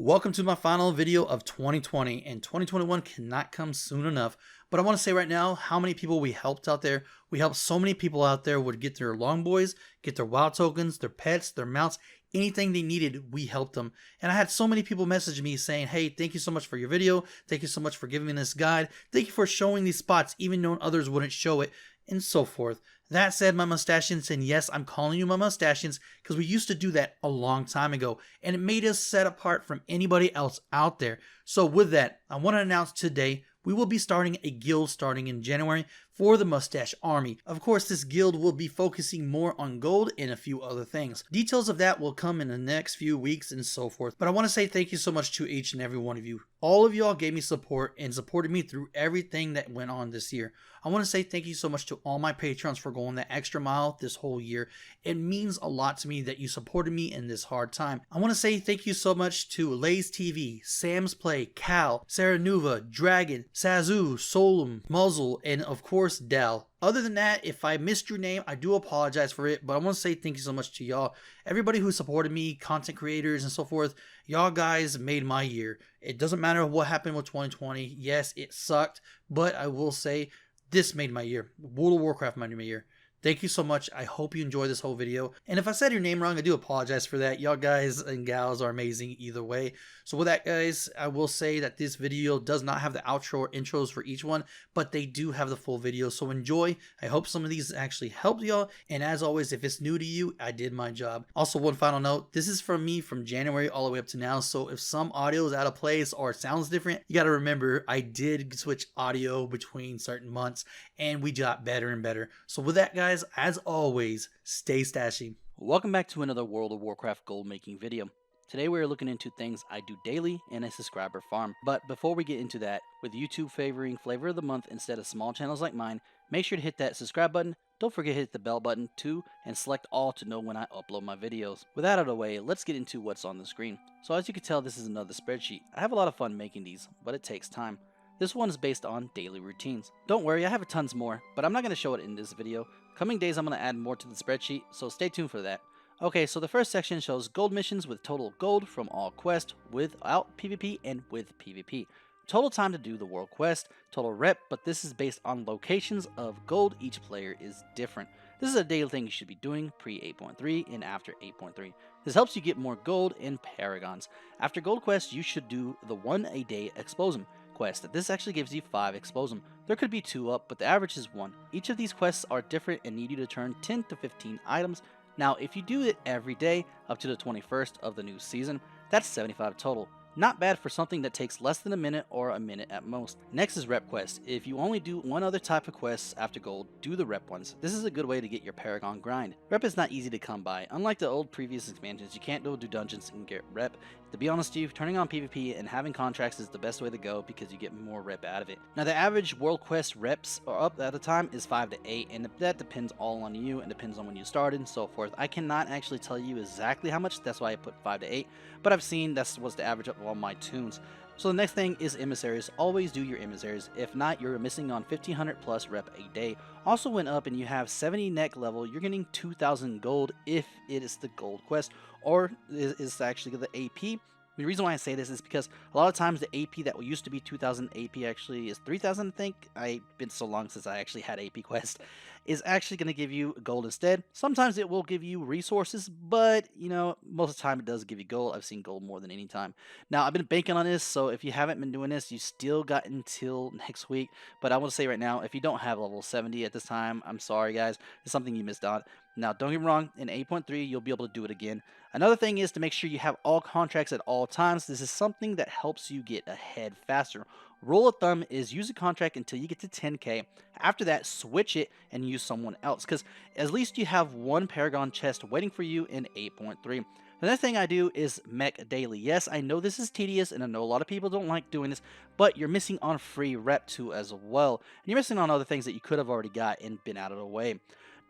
Welcome to my final video of 2020, and 2021 cannot come soon enough. But I want to say right now how many people we helped out there. We helped so many people out there would get their long boys, get their wild tokens, their pets, their mounts, anything they needed, we helped them. And I had so many people message me saying, hey, thank you so much for your video. Thank you so much for giving me this guide. Thank you for showing these spots, even though others wouldn't show it, and so forth. That said, my mustachians, and yes, I'm calling you my mustachians because we used to do that a long time ago, and it made us set apart from anybody else out there. So with that, I want to announce today we will be starting a guild starting in January for the Mustache Army. Of course, this guild will be focusing more on gold and a few other things. Details of that will come in the next few weeks and so forth. But I want to say thank you so much to each and every one of you. All of y'all gave me support and supported me through everything that went on this year. I want to say thank you so much to all my patrons for going the extra mile this whole year. It means a lot to me that you supported me in this hard time. I want to say thank you so much to Lay's TV, Sam's Play, Cal, Sarah Nuva, Dragon, Sazu, Solum, Muzzle, and of course Dell. Other than that, if I missed your name, I do apologize for it, but I want to say thank you so much to y'all. Everybody who supported me, content creators and so forth, y'all guys made my year. It doesn't matter what happened with 2020. Yes, it sucked, but I will say this made my year. World of Warcraft made my year. Thank you so much. I hope you enjoyed this whole video. And if I said your name wrong, I do apologize for that. Y'all guys and gals are amazing either way. So with that, guys, I will say that this video does not have the outro or intros for each one, but they do have the full video. So enjoy. I hope some of these actually helped y'all. And as always, if it's new to you, I did my job. Also, one final note. This is from me from January all the way up to now. So if some audio is out of place or it sounds different, you got to remember I did switch audio between certain months and we got better and better. So with that, guys, as always, stay stashing. Welcome back to another World of Warcraft gold making video. Today we are looking into things I do daily in a subscriber farm. But before we get into that, with YouTube favoring flavor of the month instead of small channels like mine, make sure to hit that subscribe button. Don't forget to hit the bell button too, and select all to know when I upload my videos. With that out of the way, let's get into what's on the screen. So as you can tell, this is another spreadsheet. I have a lot of fun making these, but it takes time. This one is based on daily routines. Don't worry, I have tons more, but I'm not going to show it in this video. Coming days I'm going to add more to the spreadsheet, so stay tuned for that. Okay, so the first section shows gold missions with total gold from all quests, without PvP and with PvP. Total time to do the world quest, total rep, but this is based on locations of gold. Each player is different. This is a daily thing you should be doing pre 8.3 and after 8.3. This helps you get more gold in Paragons. After gold quests, you should do the 1 a day explosive quest. This actually gives you 5 explosive. There could be 2 up, but the average is 1. Each of these quests are different and need you to turn 10 to 15 items. Now, if you do it every day up to the 21st of the new season, that's 75 total. Not bad for something that takes less than a minute or a minute at most. Next is rep quest. If you only do one other type of quests after gold, do the rep ones. This is a good way to get your Paragon grind. Rep is not easy to come by. Unlike the old previous expansions, you can't go do dungeons and get rep. To be honest with you, turning on PvP and having contracts is the best way to go because you get more rep out of it. Now the average world quest reps are up at the time is 5 to 8, and that depends all on you and depends on when you started and so forth. I cannot actually tell you exactly how much, that's why I put 5 to 8, but I've seen that's what's the average of all my tunes. So the next thing is emissaries. Always do your emissaries. If not, you're missing on 1500 plus rep a day. Also went up and you have 70 neck level, you're getting 2000 gold if it is the gold quest, or is actually the AP. The reason why I say this is because a lot of times the AP that used to be 2000 AP actually is 3000, I think. I've been so long since I actually had AP quest. Is actually going to give you gold instead. Sometimes it will give you resources, but you know, most of the time it does give you gold. I've seen gold more than any time. Now I've been banking on this, so if you haven't been doing this, you still got until next week. But I want to say right now, if you don't have level 70 at this time, I'm sorry guys, it's something you missed out. Now don't get me wrong, in 8.3 you'll be able to do it again. Another thing is to make sure you have all contracts at all times. This is something that helps you get ahead faster. Rule of thumb is use a contract until you get to 10k. After that, switch it and use someone else, because at least you have one Paragon chest waiting for you in 8.3. The next thing I do is mech daily. Yes, I know this is tedious and I know a lot of people don't like doing this, but you're missing on free rep too as well. And you're missing on other things that you could have already got and been out of the way.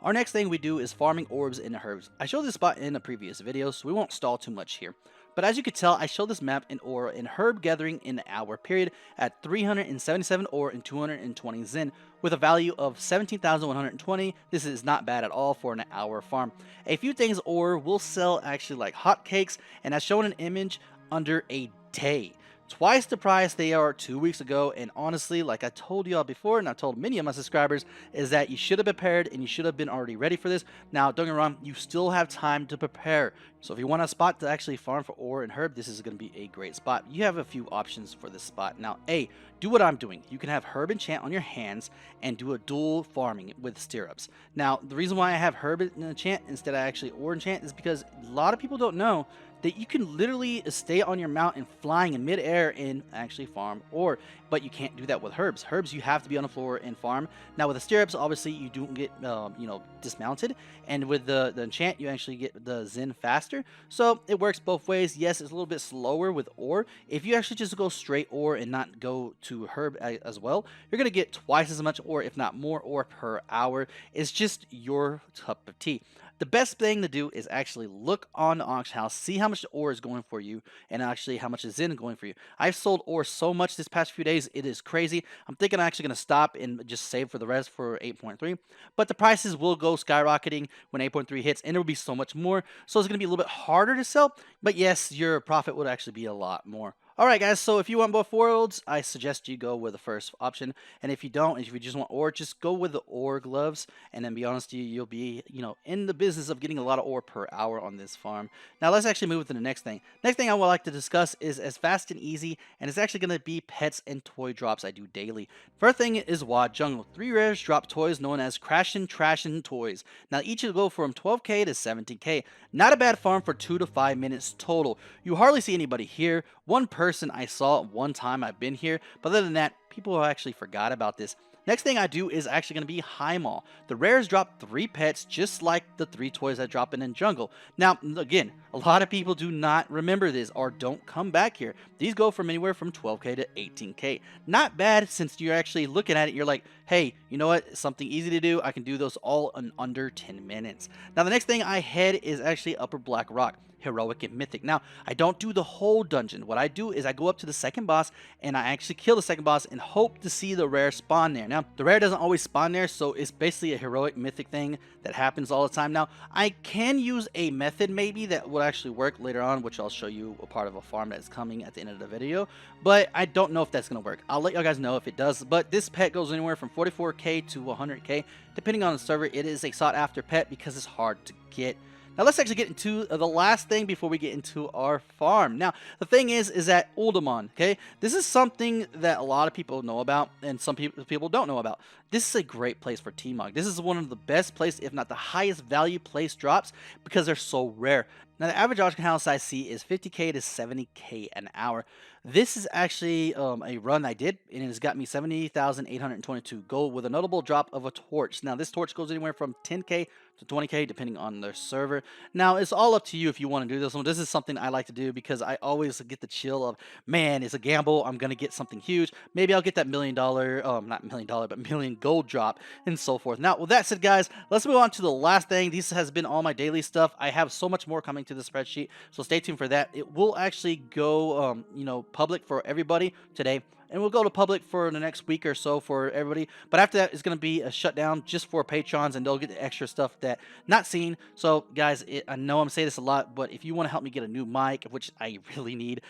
Our next thing we do is farming orbs and herbs. I showed this spot in a previous video, so we won't stall too much here. But as you can tell, I showed this map in ore and herb gathering in an hour period at 377 ore and 220 Zen with a value of 17,120. This is not bad at all for an hour farm. A few things ore will sell actually like hotcakes, and as shown in an image, under a day. Twice the price they are 2 weeks ago, and honestly, like I told y'all before, and I told many of my subscribers, is that you should have prepared and you should have been already ready for this. Now, don't get me wrong, you still have time to prepare. So if you want a spot to actually farm for ore and herb, this is going to be a great spot. You have a few options for this spot. Now, A, do what I'm doing. You can have herb enchant on your hands and do a dual farming with stirrups. Now, the reason why I have herb enchant instead of actually ore enchant is because a lot of people don't know that you can literally stay on your mount and flying in midair and actually farm ore, but you can't do that with herbs. Herbs, you have to be on the floor and farm. Now with the stirrups, obviously you don't get dismounted, and with the enchant, you actually get the zen faster. So it works both ways. Yes, it's a little bit slower with ore. If you actually just go straight ore and not go to herb as well, you're gonna get twice as much ore, if not more ore per hour. It's just your cup of tea. The best thing to do is actually look on the auction house, see how much the ore is going for you, and actually how much is in going for you. I've sold ore so much this past few days, it is crazy. I'm thinking I'm actually going to stop and just save for the rest for 8.3. But the prices will go skyrocketing when 8.3 hits, and there will be so much more. So it's going to be a little bit harder to sell. But yes, your profit would actually be a lot more. Alright guys, so if you want both worlds, I suggest you go with the first option. And if you don't, if you just want ore, just go with the ore gloves. And then be honest with you, you'll be, in the business of getting a lot of ore per hour on this farm. Now let's actually move to the next thing. Next thing I would like to discuss is as fast and easy, and it's actually going to be pets and toy drops I do daily. First thing is WOD Jungle. 3 rares drop toys known as Crashin' Trashin' Toys. Now each will go from 12k to 17k. Not a bad farm for 2 to 5 minutes total. You hardly see anybody here. One person I saw one time I've been here, but other than that, people actually forgot about this. Next thing I do is actually going to be High Maul. The rares drop 3 pets just like the 3 toys that drop in Jungle. Now, again, a lot of people do not remember this or don't come back here. These go from anywhere from 12k to 18k. Not bad, since you're actually looking at it, you're like, hey, you know what? Something easy to do. I can do those all in under 10 minutes. Now, the next thing I head is actually Upper Black Rock. Heroic and Mythic. Now, I don't do the whole dungeon. What I do is I go up to the second boss and I actually kill the second boss and hope to see the rare spawn there. Now, the rare doesn't always spawn there, so it's basically a heroic mythic thing that happens all the time. Now, I can use a method maybe that will actually work later on, which I'll show you a part of a farm that's coming at the end of the video, but I don't know if that's going to work. I'll let you guys know if it does, but this pet goes anywhere from 44k to 100k. Depending on the server, it is a sought after pet because it's hard to get. Now let's actually get into the last thing before we get into our farm. Now, the thing is that Uldaman, okay? This is something that a lot of people know about and some people don't know about. This is a great place for T-Mog. This is one of the best places, if not the highest value place drops, because they're so rare. Now, the average auction house I see is 50k to 70k an hour. This is actually a run I did, and it has got me 70,822 gold with a notable drop of a torch. Now, this torch goes anywhere from 10k to 20k depending on their server. Now, it's all up to you if you want to do this one. This is something I like to do because I always get the chill of, man, it's a gamble. I'm going to get something huge. Maybe I'll get that $1 million, not $1 million, but million gold drop and so forth. Now, with that said, guys, let's move on to the last thing. This has been all my daily stuff. I have so much more coming to the spreadsheet, so stay tuned for that. It will actually go, public for everybody today, and we'll go to public for the next week or so for everybody. But after that, it's going to be a shutdown just for patrons, and they'll get the extra stuff that not seen. So, guys, I know I'm saying this a lot, but if you want to help me get a new mic, which I really need,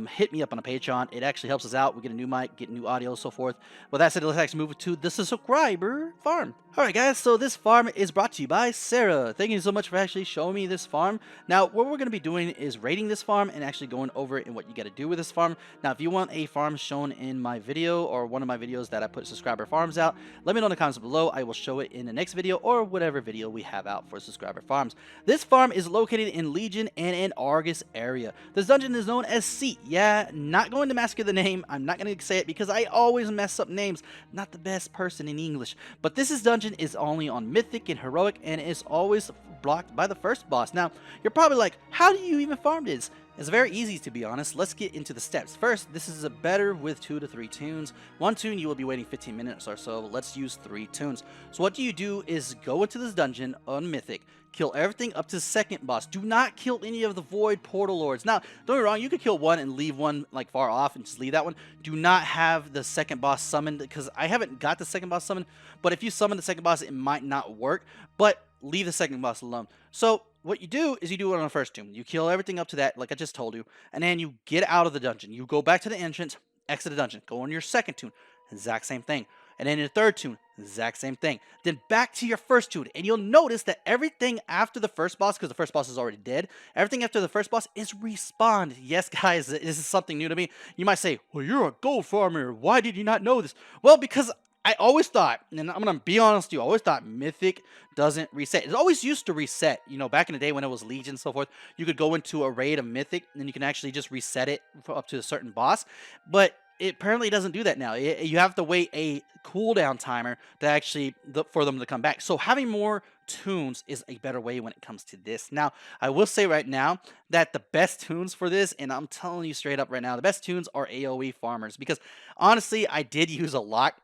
hit me up on a Patreon. It actually helps us out. We get a new mic, get new audio, so forth. With that said, let's actually move to the subscriber farm. All right, guys, so this farm is brought to you by Sarah. Thank you so much for actually showing me this farm. Now, what we're going to be doing is rating this farm and actually going over it and what you got to do with this farm. Now, if you want a farm shown in my video or one of my videos that I put subscriber farms out, let me know in the comments below. I will show it in the next video or whatever video we have out for subscriber farms. This farm is located in Legion and in Argus area. This dungeon is known as Seat. Yeah, not going to massacre the name. I'm not going to say it because I always mess up names. Not the best person in English. But this dungeon is only on Mythic and Heroic, and is always blocked by the first boss. Now, you're probably like, how do you even farm this? It's very easy, to be honest. Let's get into the steps. First, this is a better with 2 to 3 tunes. 1 tune, you will be waiting 15 minutes or so. Let's use 3 tunes. So what you do is go into this dungeon on Mythic, kill everything up to the second boss. Do not kill any of the Void Portal Lords. Now, don't get me wrong, you could kill one and leave one like far off and just leave that one. Do not have the second boss summoned, because I haven't got the second boss summoned, but if you summon the second boss, it might not work, but leave the second boss alone. So what you do is you do it on the first tomb. You kill everything up to that, like I just told you, and then you get out of the dungeon. You go back to the entrance, exit the dungeon, go on your second tomb, exact same thing. And then your third tune, exact same thing. Then back to your first tune, and you'll notice that everything after the first boss, because the first boss is already dead, everything after the first boss is respawned. Yes, guys, this is something new to me. You might say, well, you're a gold farmer. Why did you not know this? Well, because I always thought, and I'm going to be honest with you, I always thought Mythic doesn't reset. It always used to reset. You know, back in the day when it was Legion and so forth, you could go into a raid of Mythic, and you can actually just reset it for up to a certain boss. But it apparently doesn't do that now. You have to wait a cooldown timer to actually for them to come back. So having more tunes is a better way when it comes to this. Now, I will say right now that the best tunes for this, and I'm telling you straight up right now, the best tunes are AoE farmers, because honestly, I did use a lock.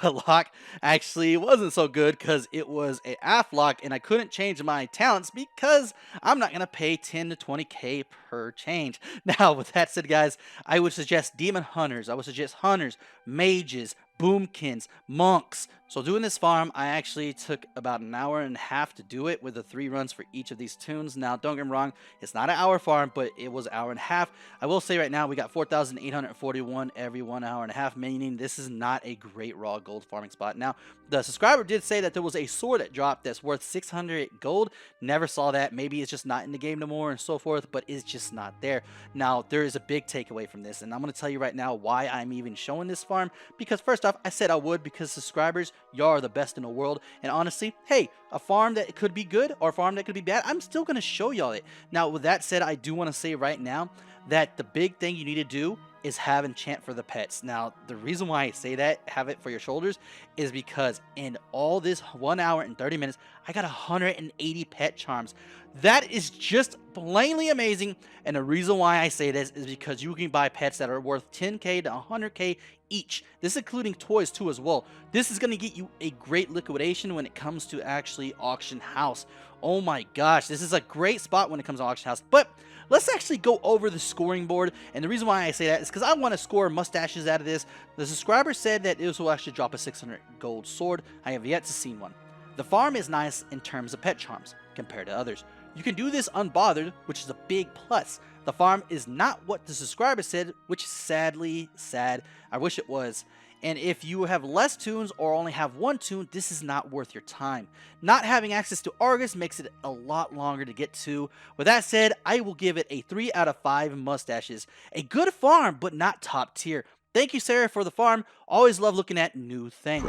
The lock actually wasn't so good because it was a AF lock, and I couldn't change my talents because I'm not going to pay 10 to 20k per change. Now, with that said, guys, I would suggest demon hunters. I would suggest hunters, mages, boomkins, monks. So doing this farm, I actually took about an hour and a half to do it with the 3 runs for each of these tunes. Now, don't get me wrong, it's not an hour farm, but it was an hour and a half. I will say right now, we got 4,841 every 1 hour and a half, meaning this is not a great raw gold farming spot. Now, the subscriber did say that there was a sword that dropped that's worth 600 gold. Never saw that. Maybe it's just not in the game no more and so forth, but it's just not there. Now, there is a big takeaway from this, and I'm going to tell you right now why I'm even showing this farm, because first off, I said I would, because subscribers, y'all are the best in the world, and honestly, hey, a farm that could be good or a farm that could be bad, I'm still going to show y'all it. Now, with that said, I do want to say right now that the big thing you need to do is have enchant for the pets. Now, the reason why I say that, have it for your shoulders, is because in all this 1 hour and 30 minutes, I got 180 pet charms. That is just plainly amazing, and the reason why I say this is because you can buy pets that are worth 10k to 100k each. This is including toys too as well. This is going to get you a great liquidation when it comes to actually auction house. Oh my gosh, this is a great spot when it comes to auction house. But let's actually go over the scoring board, and the reason why I say that is because I want to score mustaches out of this. The subscriber said that this will actually drop a 600 gold sword. I have yet to see one. The farm is nice in terms of pet charms compared to others. You can do this unbothered, which is a big plus. The farm is not what the subscriber said, which is sadly sad. I wish it was. And if you have less tunes or only have one tune, this is not worth your time. Not having access to Argus makes it a lot longer to get to. With that said, I will give it a 3 out of 5 mustaches. A good farm, but not top tier. Thank you, Sarah, for the farm. Always love looking at new things.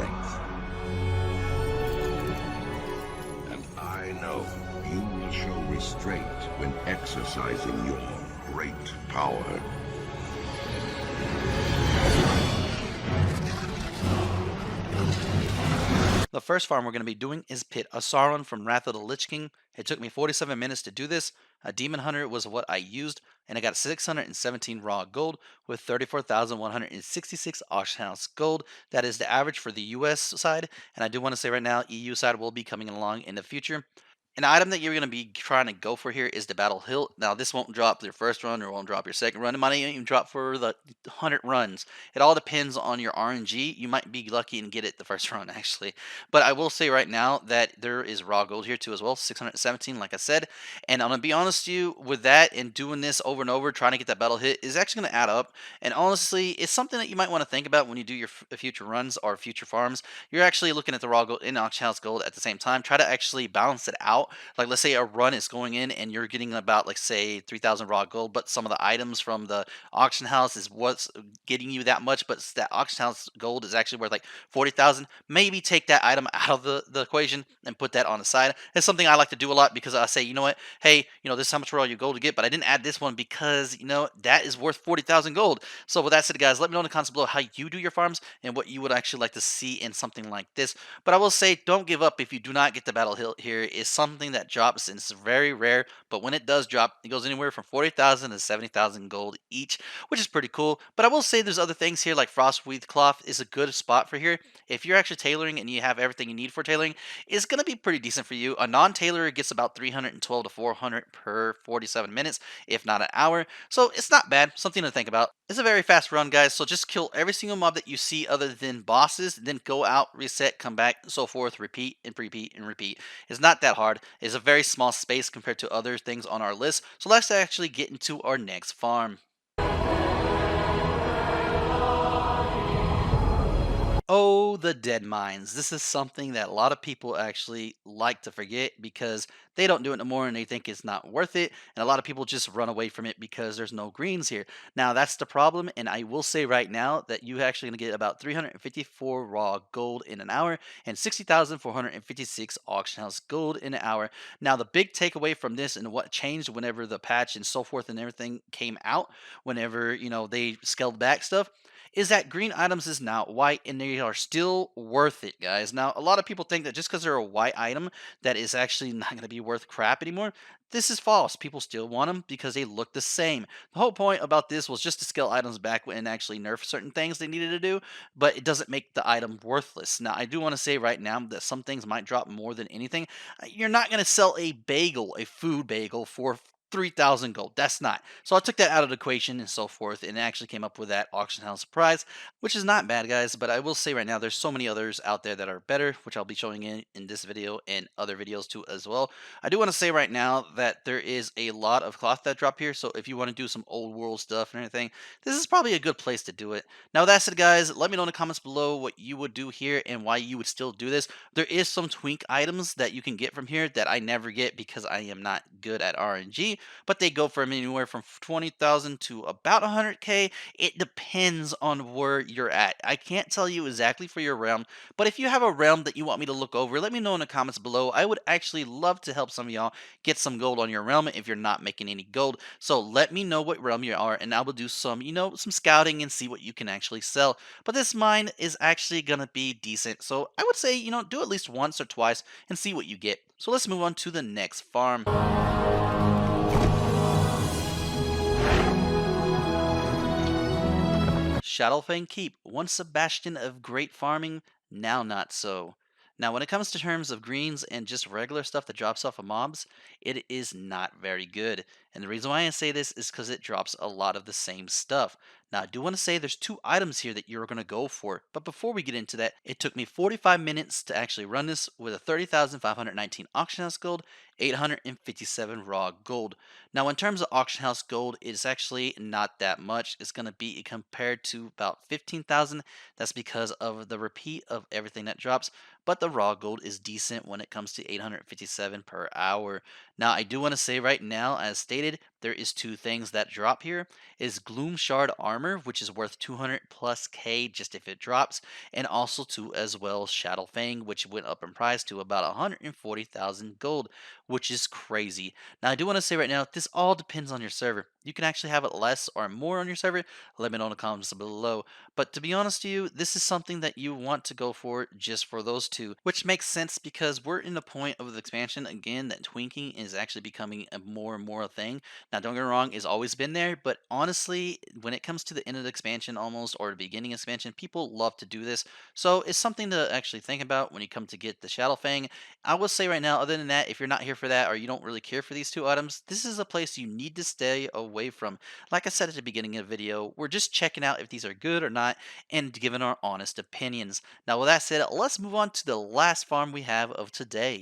And I know you will show restraint when exercising your great power. The first farm we're going to be doing is Pit a Sauron from Wrath of the Lich King. It took me 47 minutes to do this. A Demon Hunter was what I used, and I got 617 raw gold with 34,166 auction house gold. That is the average for the US side, and I do want to say right now, EU side will be coming along in the future. An item that you're going to be trying to go for here is the Battle Hilt. Now, this won't drop your first run or won't drop your second run. It might even drop for the 100 runs. It all depends on your RNG. You might be lucky and get it the first run, actually. But I will say right now that there is raw gold here, too, as well. 617, like I said. And I'm going to be honest with you, with that and doing this over and over, trying to get that Battle Hit is actually going to add up. And honestly, it's something that you might want to think about when you do your future runs or future farms. You're actually looking at the raw gold and auction house gold at the same time. Try to actually balance it out. Like, let's say a run is going in and you're getting about, like, say 3,000 raw gold, but some of the items from the auction house is what's getting you that much, but that auction house gold is actually worth like 40,000. Maybe take that item out of the equation and put that on the side. It's something I like to do a lot, because I say, you know what, hey, this is how much raw you gold to get, but I didn't add this one because that is worth 40,000 gold. So with that said, guys, let me know in the comments below how you do your farms and what you would actually like to see in something like this. But I will say, don't give up if you do not get the Battle Hilt. Here is something that drops, and it's very rare, but when it does drop, it goes anywhere from 40,000 to 70,000 gold each, which is pretty cool. But I will say there's other things here, like Frostweed cloth is a good spot for here. If you're actually tailoring and you have everything you need for tailoring, it's going to be pretty decent for you. A non-tailorer gets about 312 to 400 per 47 minutes, if not an hour, so it's not bad, something to think about. It's a very fast run, guys, so just kill every single mob that you see other than bosses, then go out, reset, come back, so forth, repeat and repeat and repeat. It's not that hard. It's a very small space compared to other things on our list. So let's actually get into our next farm. Oh, the dead mines. This is something that a lot of people actually like to forget because they don't do it no more and they think it's not worth it. And a lot of people just run away from it because there's no greens here. Now, that's the problem. And I will say right now that you actually going to get about 354 raw gold in an hour and 60,456 auction house gold in an hour. Now, the big takeaway from this and what changed whenever the patch and so forth and everything came out, whenever, they scaled back stuff, is that green items is now white and they are still worth it, guys. Now, a lot of people think that just because they're a white item, that is actually not going to be worth crap anymore. This is false. People still want them because they look the same. The whole point about this was just to scale items back and actually nerf certain things they needed to do, but it doesn't make the item worthless. Now, I do want to say right now that some things might drop more than anything. You're not going to sell a bagel, a food bagel, for 3,000 gold. That's not. So I took that out of the equation and so forth, and it actually came up with that auction house prize, which is not bad, guys. But I will say right now, there's so many others out there that are better, which I'll be showing in this video and other videos too as well. I do want to say right now that there is a lot of cloth that drop here. So if you want to do some old world stuff and everything, this is probably a good place to do it. Now, with that said, guys, let me know in the comments below what you would do here and why you would still do this. There is some twink items that you can get from here that I never get because I am not good at RNG, but they go from anywhere from 20,000 to about 100k. It depends on where you're at. I can't tell you exactly for your realm, but if you have a realm that you want me to look over, let me know in the comments below. I would actually love to help some of y'all get some gold on your realm if you're not making any gold. So let me know what realm you are, and I will do some, some scouting and see what you can actually sell. But this mine is actually gonna be decent, so I would say, do at least once or twice and see what you get. So let's move on to the next farm. Shadowfang Keep, once a bastion of great farming, now not so. Now, when it comes to terms of greens and just regular stuff that drops off of mobs, it is not very good. And the reason why I say this is because it drops a lot of the same stuff. Now, I do want to say there's two items here that you're going to go for. But before we get into that, it took me 45 minutes to actually run this with a 30,519 auction house gold, 857 raw gold. Now, in terms of auction house gold, it's actually not that much. It's going to be compared to about 15,000. That's because of the repeat of everything that drops. But the raw gold is decent when it comes to 857 per hour. Now, I do want to say right now, as stated, there is two things that drop here. Is Gloom Shard Armor, which is worth 200 plus K just if it drops, and also too as well Shadow Fang, which went up in price to about 140,000 gold, which is crazy. Now, I do want to say right now, this all depends on your server. You can actually have it less or more on your server. Let me know in the comments below. But to be honest to you, this is something that you want to go for just for those two, which makes sense because we're in the point of the expansion again that twinking is actually becoming a more and more a thing. Now, don't get me wrong, it's always been there, but honestly, when it comes to the end of the expansion almost or the beginning of expansion, people love to do this. So it's something to actually think about when you come to get the Shadow Fang. I will say right now, other than that, if you're not here for that or you don't really care for these two items, this is a place you need to stay away from. Like I said at the beginning of the video, we're just checking out if these are good or not and giving our honest opinions. Now, with that said, let's move on to the last farm we have of today.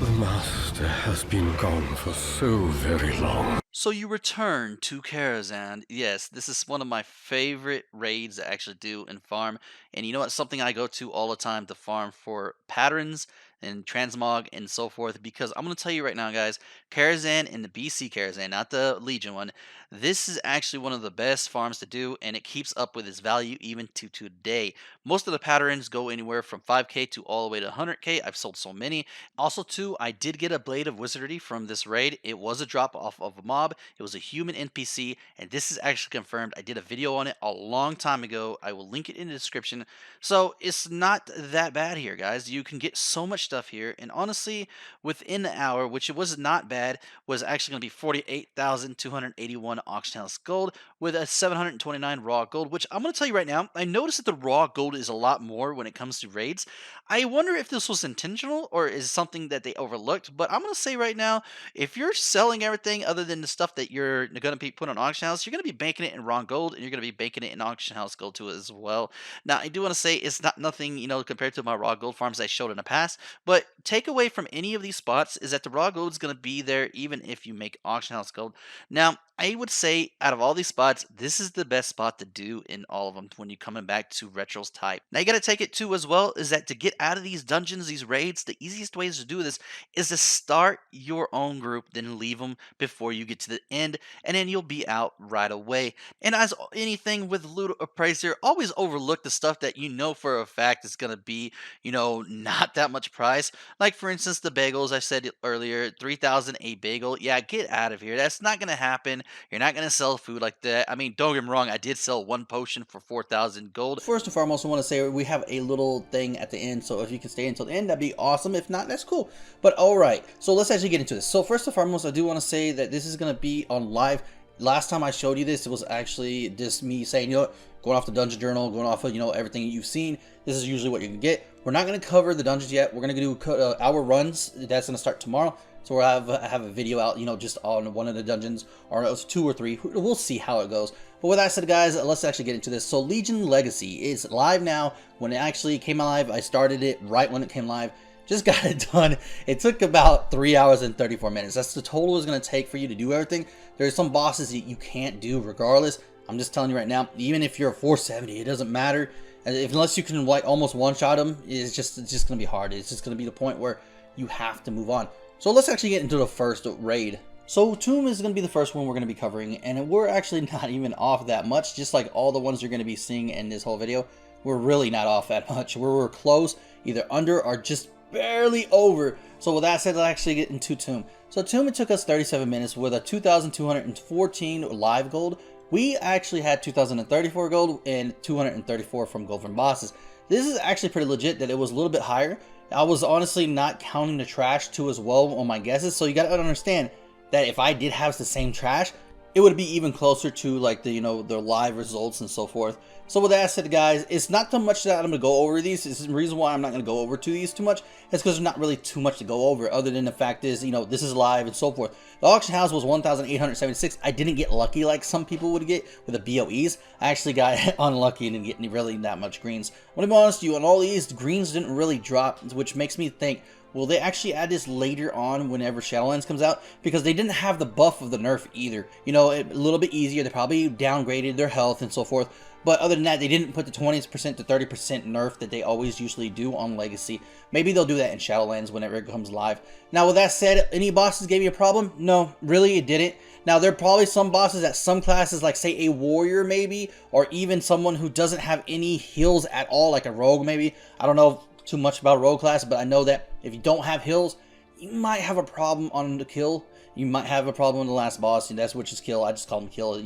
The master has been gone for so very long. So you return to Karazhan. Yes, this is one of my favorite raids to actually do and farm. And you know what? Something I go to all the time to farm for patterns and transmog and so forth. Because I'm going to tell you right now, guys, Karazhan and the BC Karazhan, not the Legion one, this is actually one of the best farms to do. And it keeps up with its value even to today. Most of the patterns go anywhere from 5k to all the way to 100k. I've sold so many. Also, too, I did get a Blade of Wizardry from this raid. It was a drop off of a mob. It was a human NPC, and this is actually confirmed. I did a video on it a long time ago. I will link it in the description. So it's not that bad here, guys. You can get so much stuff here, and honestly, within the hour, which it was not bad, was actually going to be 48,281 auction house gold, with a 729 raw gold, which I'm going to tell you right now, I noticed that the raw gold is a lot more when it comes to raids. I wonder if this was intentional or is something that they overlooked, but I'm going to say right now, if you're selling everything other than the stuff that you're going to be putting on auction house, you're going to be banking it in raw gold and you're going to be banking it in auction house gold too as well. Now, I do want to say it's not nothing, compared to my raw gold farms I showed in the past, but takeaway from any of these spots is that the raw gold is going to be there even if you make auction house gold. Now, I would say out of all these spots, this is the best spot to do in all of them when you're coming back to Retro's type. Now, you got to take it too as well is that to get out of these dungeons, these raids, the easiest ways to do this is to start your own group, then leave them before you get to the end, and then you'll be out right away. And as anything with loot appraiser, always overlook the stuff that you know for a fact is going to be, not that much price. Like, for instance, the bagels I said earlier, 3,000 a bagel. Yeah, get out of here. That's not going to happen. You're not going to sell food like that. I mean, don't get me wrong, I did sell one potion for 4,000 gold. First and foremost, I want to say we have a little thing at the end, so if you can stay until the end, that'd be awesome. If not, that's cool. But alright, so let's actually get into this. So first and foremost, I do want to say that this is going to be on live. Last time I showed you this, it was actually just me saying, going off the dungeon journal, going off of, everything you've seen. This is usually what you can get. We're not going to cover the dungeons yet. We're going to do our runs. That's going to start tomorrow. So we'll have a video out, just on one of the dungeons, or 2 or 3. We'll see how it goes. But with that said, guys, let's actually get into this. So Legion Legacy is live now. When it actually came live, I started it right when it came live. Just got it done. It took about 3 hours and 34 minutes. That's the total it's going to take for you to do everything. There's some bosses that you can't do regardless. I'm just telling you right now, even if you're a 470, it doesn't matter. Unless you can like almost one-shot them, it's just going to be hard. It's just going to be the point where you have to move on. So let's actually get into the first raid. So Tomb is going to be the first one we're going to be covering, and we're actually not even off that much, just like all the ones you're going to be seeing in this whole video. We're really not off that much. We're close, either under or just barely over. So with that said, let's actually get into Tomb. So Tomb, it took us 37 minutes with a 2,214 live gold. We actually had 2,034 gold and 234 from gold from bosses. This is actually pretty legit that it was a little bit higher. I was honestly not counting the trash too as well on my guesses, so you gotta understand that if I did have the same trash, it would be even closer to like the the live results and so forth. So with that said, guys, it's not too much that I'm gonna go over these. This is the reason why I'm not gonna go over to these too much. It's because there's not really too much to go over, other than the fact is this is live and so forth. The auction house was 1,876. I didn't get lucky like some people would get with the BOEs. I actually got unlucky and didn't get really that much greens. I'm gonna be honest with you, on all these, the greens didn't really drop, which makes me think, will they actually add this later on whenever Shadowlands comes out? Because they didn't have the buff of the nerf either. A little bit easier. They probably downgraded their health and so forth. But other than that, they didn't put the 20% to 30% nerf that they always usually do on Legacy. Maybe they'll do that in Shadowlands whenever it comes live. Now, with that said, any bosses gave you a problem? No, really, it didn't. Now, there are probably some bosses at some classes, like say a warrior maybe, or even someone who doesn't have any heals at all, like a rogue maybe. I don't know too much about rogue class, but I know that if you don't have heals, you might have a problem on the kill. You might have a problem with the last boss, and that's which is Kill. I just call him Kill.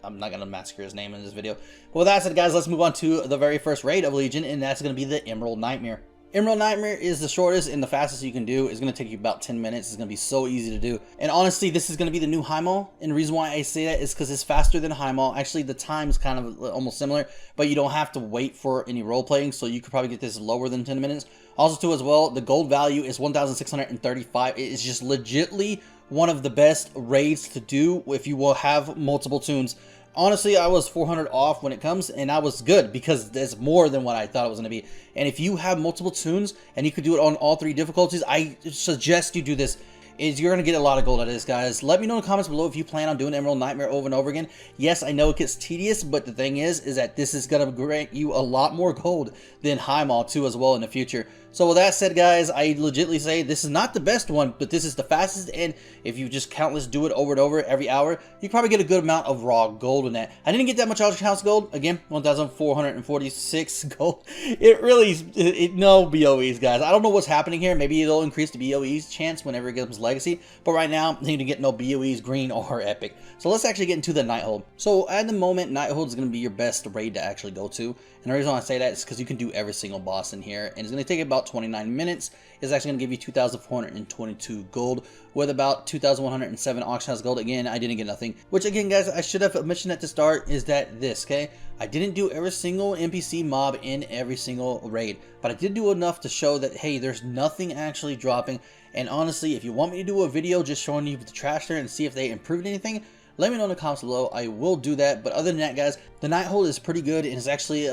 I'm not gonna massacre his name in this video. But with that said, guys, let's move on to the very first raid of Legion, and that's gonna be the Emerald Nightmare. Emerald Nightmare is the shortest and the fastest you can do. It's going to take you about 10 minutes. It's going to be so easy to do. And honestly, this is going to be the new High Maul. And the reason why I say that is because it's faster than High Maul. Actually, the time is kind of almost similar, but you don't have to wait for any role playing. So you could probably get this lower than 10 minutes. Also, too, as well, the gold value is 1,635. It is just legitly one of the best raids to do if you will have multiple tunes. Honestly, I was 400 off when it comes, and I was good because there's more than what I thought it was going to be. And if you have multiple tunes and you could do it on all 3 difficulties, I suggest you do this. You're going to get a lot of gold out of this, guys. Let me know in the comments below if you plan on doing Emerald Nightmare over and over again. Yes, I know it gets tedious, but the thing is that this is going to grant you a lot more gold than High Maul too as well in the future. So with that said, guys, I legitimately say this is not the best one, but this is the fastest, and if you just countless do it over and over every hour, you probably get a good amount of raw gold in that. I didn't get that much Auction House gold. Again, 1,446 gold. It really, no BOEs, guys. I don't know what's happening here. Maybe it'll increase the BOEs chance whenever it comes Legacy, but right now you need to get no BOEs, green, or epic. So let's actually get into the Nighthold. So at the moment, Nighthold is going to be your best raid to actually go to, and the reason why I say that is because you can do every single boss in here, and it's going to take about 29 minutes. It's actually going to give you 2,422 gold with about 2,107 auction house gold. Again, I didn't get nothing, which again, guys, I should have mentioned at the start is that this, okay, I didn't do every single NPC mob in every single raid, but I did do enough to show that, hey, there's nothing actually dropping. And honestly, if you want me to do a video just showing you the trash there and see if they improved anything, let me know in the comments below. I will do that. But other than that, guys, the Nighthold is pretty good and it's actually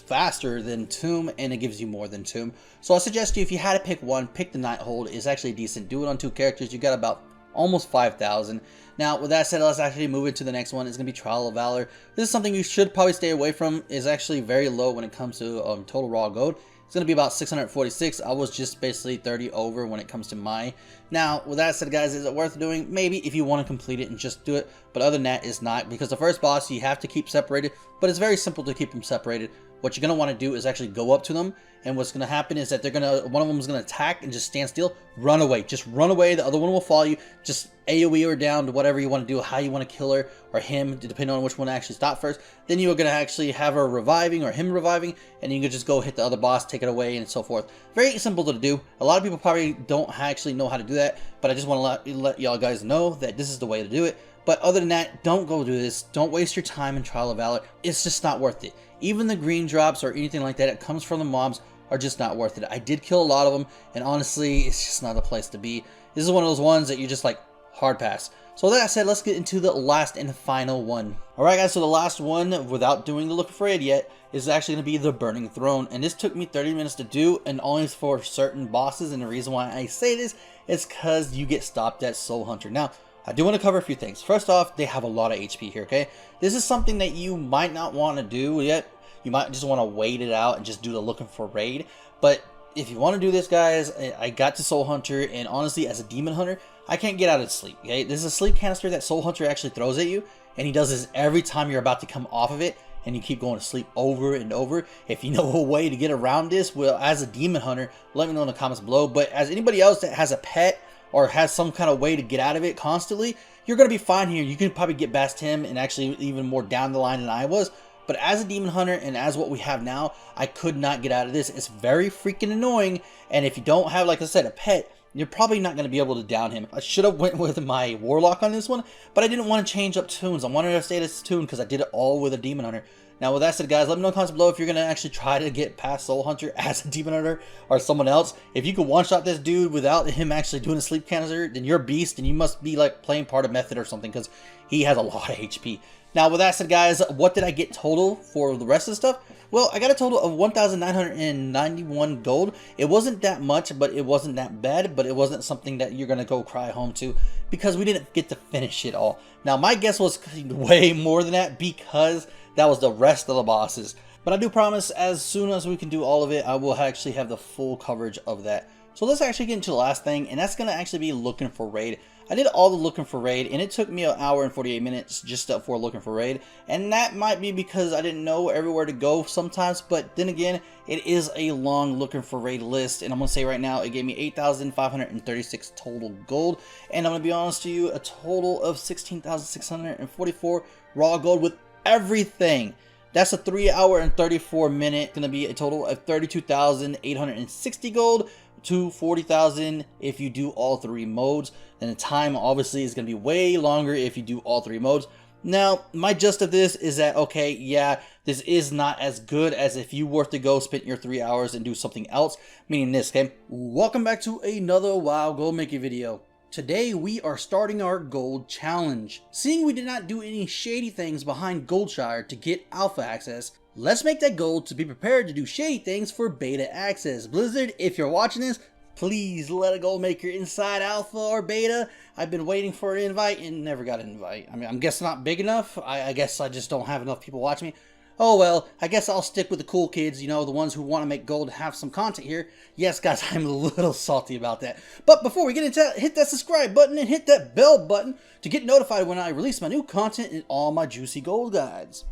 faster than Tomb, and it gives you more than Tomb. So I suggest you, if you had to pick one, pick the Nighthold. It's actually decent. Do it on 2 characters. You got about almost 5,000. Now, with that said, let's actually move into the next one. It's going to be Trial of Valor. This is something you should probably stay away from. It's actually very low when it comes to total raw gold. It's going to be about 646. I was just basically 30 over when it comes to my. Now, with that said, guys, is it worth doing? Maybe if you want to complete it and just do it. But other than that, it's not. Because the first boss, you have to keep separated. But it's very simple to keep them separated. What you're going to want to do is actually go up to them. And what's going to happen is that one of them is going to attack and just stand still. Run away. Just run away. The other one will follow you. Just AoE her down to whatever you want to do. How you want to kill her or him, depending on which one actually stop first. Then you are going to actually have her reviving or him reviving. And you can just go hit the other boss, take it away, and so forth. Very simple to do. A lot of people probably don't actually know how to do that. But I just want to let y'all guys know that this is the way to do it. But other than that, don't go do this. Don't waste your time in Trial of Valor. It's just not worth it. Even the green drops or anything like that that comes from the mobs are just not worth it. I did kill a lot of them, and honestly, it's just not a place to be. This is one of those ones that you just like, hard pass. So with that said, let's get into the last and final one. Alright guys, so the last one, without doing the Look for Raid yet, is actually going to be the Burning Throne. And this took me 30 minutes to do, and only for certain bosses. And the reason why I say this is because you get stopped at Soul Hunter. Now, I do want to cover a few things. First off, they have a lot of HP here, okay? This is something that you might not want to do yet. You might just want to wait it out and just do the Looking for Raid. But if you want to do this, guys, I got to Soul Hunter, and honestly, as a Demon Hunter, I can't get out of sleep, okay? This is a sleep canister that Soul Hunter actually throws at you, and he does this every time you're about to come off of it, and you keep going to sleep over and over. If you know a way to get around this, well, as a Demon Hunter, let me know in the comments below. But as anybody else that has a pet or has some kind of way to get out of it constantly, you're going to be fine here. You can probably get past him and actually even more down the line than I was. But as a Demon Hunter and as what we have now, I could not get out of this. It's very freaking annoying. And if you don't have, like I said, a pet, you're probably not going to be able to down him. I should have went with my Warlock on this one, but I didn't want to change up tunes. I wanted to stay this tune because I did it all with a Demon Hunter. Now, with that said, guys, let me know in the comments below if you're going to actually try to get past Soul Hunter as a Demon Hunter or someone else. If you can one-shot this dude without him actually doing a sleep canister, then you're a beast and you must be like playing part of Method or something because he has a lot of HP. Now, with that said, guys, what did I get total for the rest of the stuff? Well, I got a total of 1,991 gold. It wasn't that much, but it wasn't that bad, but it wasn't something that you're going to go cry home to because we didn't get to finish it all. Now, my guess was way more than that because that was the rest of the bosses. But I do promise as soon as we can do all of it, I will actually have the full coverage of that. So let's actually get into the last thing, and that's going to actually be Looking for Raid. I did all the Looking for Raid, and it took me an hour and 48 minutes just for Looking for Raid. And that might be because I didn't know everywhere to go sometimes, but then again, it is a long Looking for Raid list. And I'm going to say right now, it gave me 8,536 total gold. And I'm going to be honest to you, a total of 16,644 raw gold with everything. That's a 3 hour and 34 minute. Going to be a total of 32,860 gold to 40,000 if you do all 3 modes. And the time obviously is going to be way longer if you do all 3 modes. Now, my gist of this is that, okay, yeah, this is not as good as if you were to go spend your 3 hours and do something else, meaning this, okay? Welcome back to another WoW Gold Making video. Today we are starting our gold challenge. Seeing we did not do any shady things behind Goldshire to get alpha access, let's make that gold to be prepared to do shady things for beta access. Blizzard, if you're watching this, please let a gold maker inside alpha or beta. I've been waiting for an invite and never got an invite. I mean, I'm guessing not big enough. I guess I just don't have enough people watching me. Oh well, I guess I'll stick with the cool kids, you know, the ones who want to make gold and have some content here. Yes, guys, I'm a little salty about that. But before we get into that, hit that subscribe button and hit that bell button to get notified when I release my new content and all my juicy gold guides.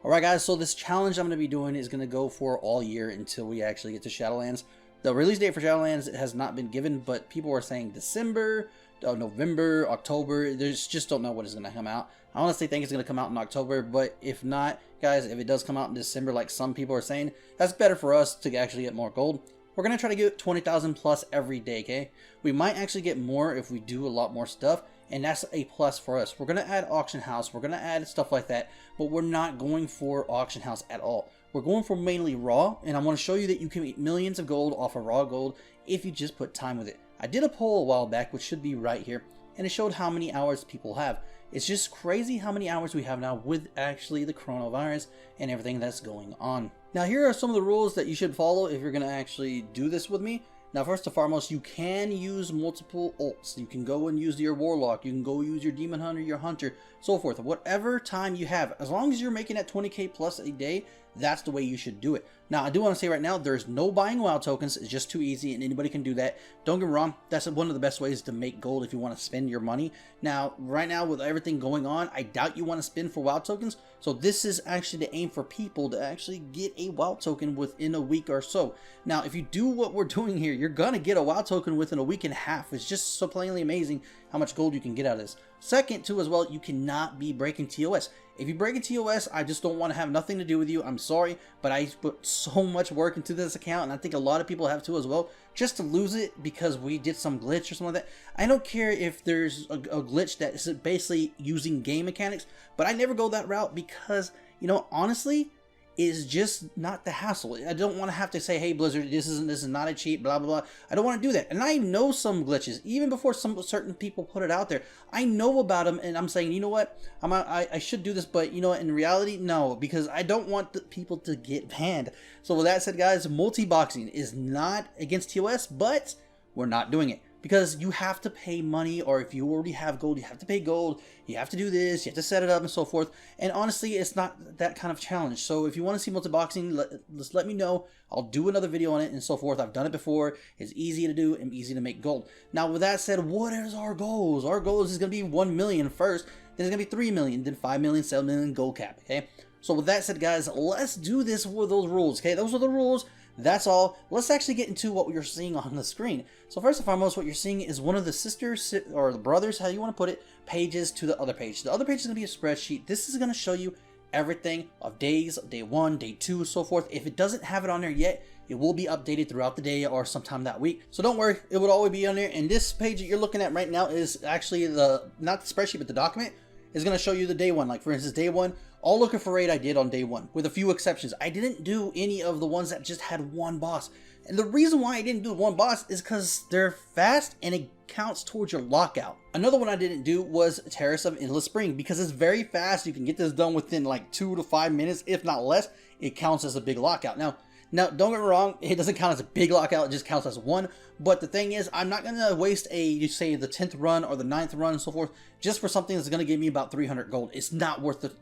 Alright guys, so this challenge I'm going to be doing is going to go for all year until we actually get to Shadowlands. The release date for Shadowlands has not been given, but people are saying December, November, October. They just don't know what is going to come out. I honestly think it's going to come out in October, but if not, guys, if it does come out in December like some people are saying, that's better for us to actually get more gold. We're going to try to get 20,000 plus every day, okay? We might actually get more if we do a lot more stuff, and that's a plus for us. We're going to add auction house, we're going to add stuff like that, but we're not going for auction house at all. We're going for mainly raw, and I want to show you that you can make millions of gold off of raw gold if you just put time with it. I did a poll a while back, which should be right here, and it showed how many hours people have. It's just crazy how many hours we have now with actually the coronavirus and everything that's going on. Now here are some of the rules that you should follow if you're going to actually do this with me. Now first and foremost, you can use multiple ults. You can go and use your warlock, you can go use your demon hunter, your hunter, so forth. Whatever time you have, as long as you're making that 20k plus a day, that's the way you should do it. Now I do want to say right now, there's no buying WoW tokens. It's just too easy and anybody can do that. Don't get me wrong, that's one of the best ways to make gold if you want to spend your money. Now right now with everything going on, I doubt you want to spend for WoW tokens. So this is actually the aim for people to actually get a WoW token within a week or so. Now if you do what we're doing here, you're gonna get a WoW token within a week and a half. It's just so plainly amazing how much gold you can get out of this. Second too as well, you cannot be breaking TOS. If you break a TOS, I just don't want to have nothing to do with you. I'm sorry, but I put so much work into this account, and I think a lot of people have too as well, just to lose it because we did some glitch or something like that. I don't care if there's a glitch that is basically using game mechanics, but I never go that route because, you know, honestly, is just not the hassle. I don't want to have to say, hey Blizzard, this is not a cheat, blah blah blah. I don't want to do that. And I know some glitches even before some certain people put it out there. I know about them, and I'm saying, you know what, I should do this, but you know what, in reality, no, because I don't want the people to get banned. So with that said, guys, multi-boxing is not against TOS, but we're not doing it. Because you have to pay money, or if you already have gold, you have to pay gold, you have to do this, you have to set it up and so forth. And honestly, it's not that kind of challenge. So if you want to see multi-boxing, just let me know. I'll do another video on it and so forth. I've done it before. It's easy to do and easy to make gold. Now with that said, what is our goals? Our goals is going to be 1 million first, then it's going to be 3 million, then 5 million, 7 million gold cap, okay? So with that said, guys, let's do this with those rules, okay? Those are the rules. That's all. Let's actually get into what you're seeing on the screen. So first and foremost, what you're seeing is one of the sisters, or the brothers, how you want to put it, pages to the other page. The other page is going to be a spreadsheet. This is going to show you everything of days, day 1, day 2, so forth. If it doesn't have it on there yet, it will be updated throughout the day or sometime that week. So don't worry, it will always be on there. And this page that you're looking at right now is actually not the spreadsheet, but the document is going to show you the day 1. Like for instance, day 1, all looking for raid I did on day 1, with a few exceptions. I didn't do any of the ones that just had one boss. And the reason why I didn't do one boss is because they're fast and it counts towards your lockout. Another one I didn't do was Terrace of Endless Spring, because it's very fast. You can get this done within like 2 to 5 minutes, if not less. It counts as a big lockout. Now, don't get me wrong, it doesn't count as a big lockout, it just counts as one. But the thing is, I'm not going to waste you say the 10th run or the 9th run and so forth, just for something that's going to give me about 300 gold. It's not worth the,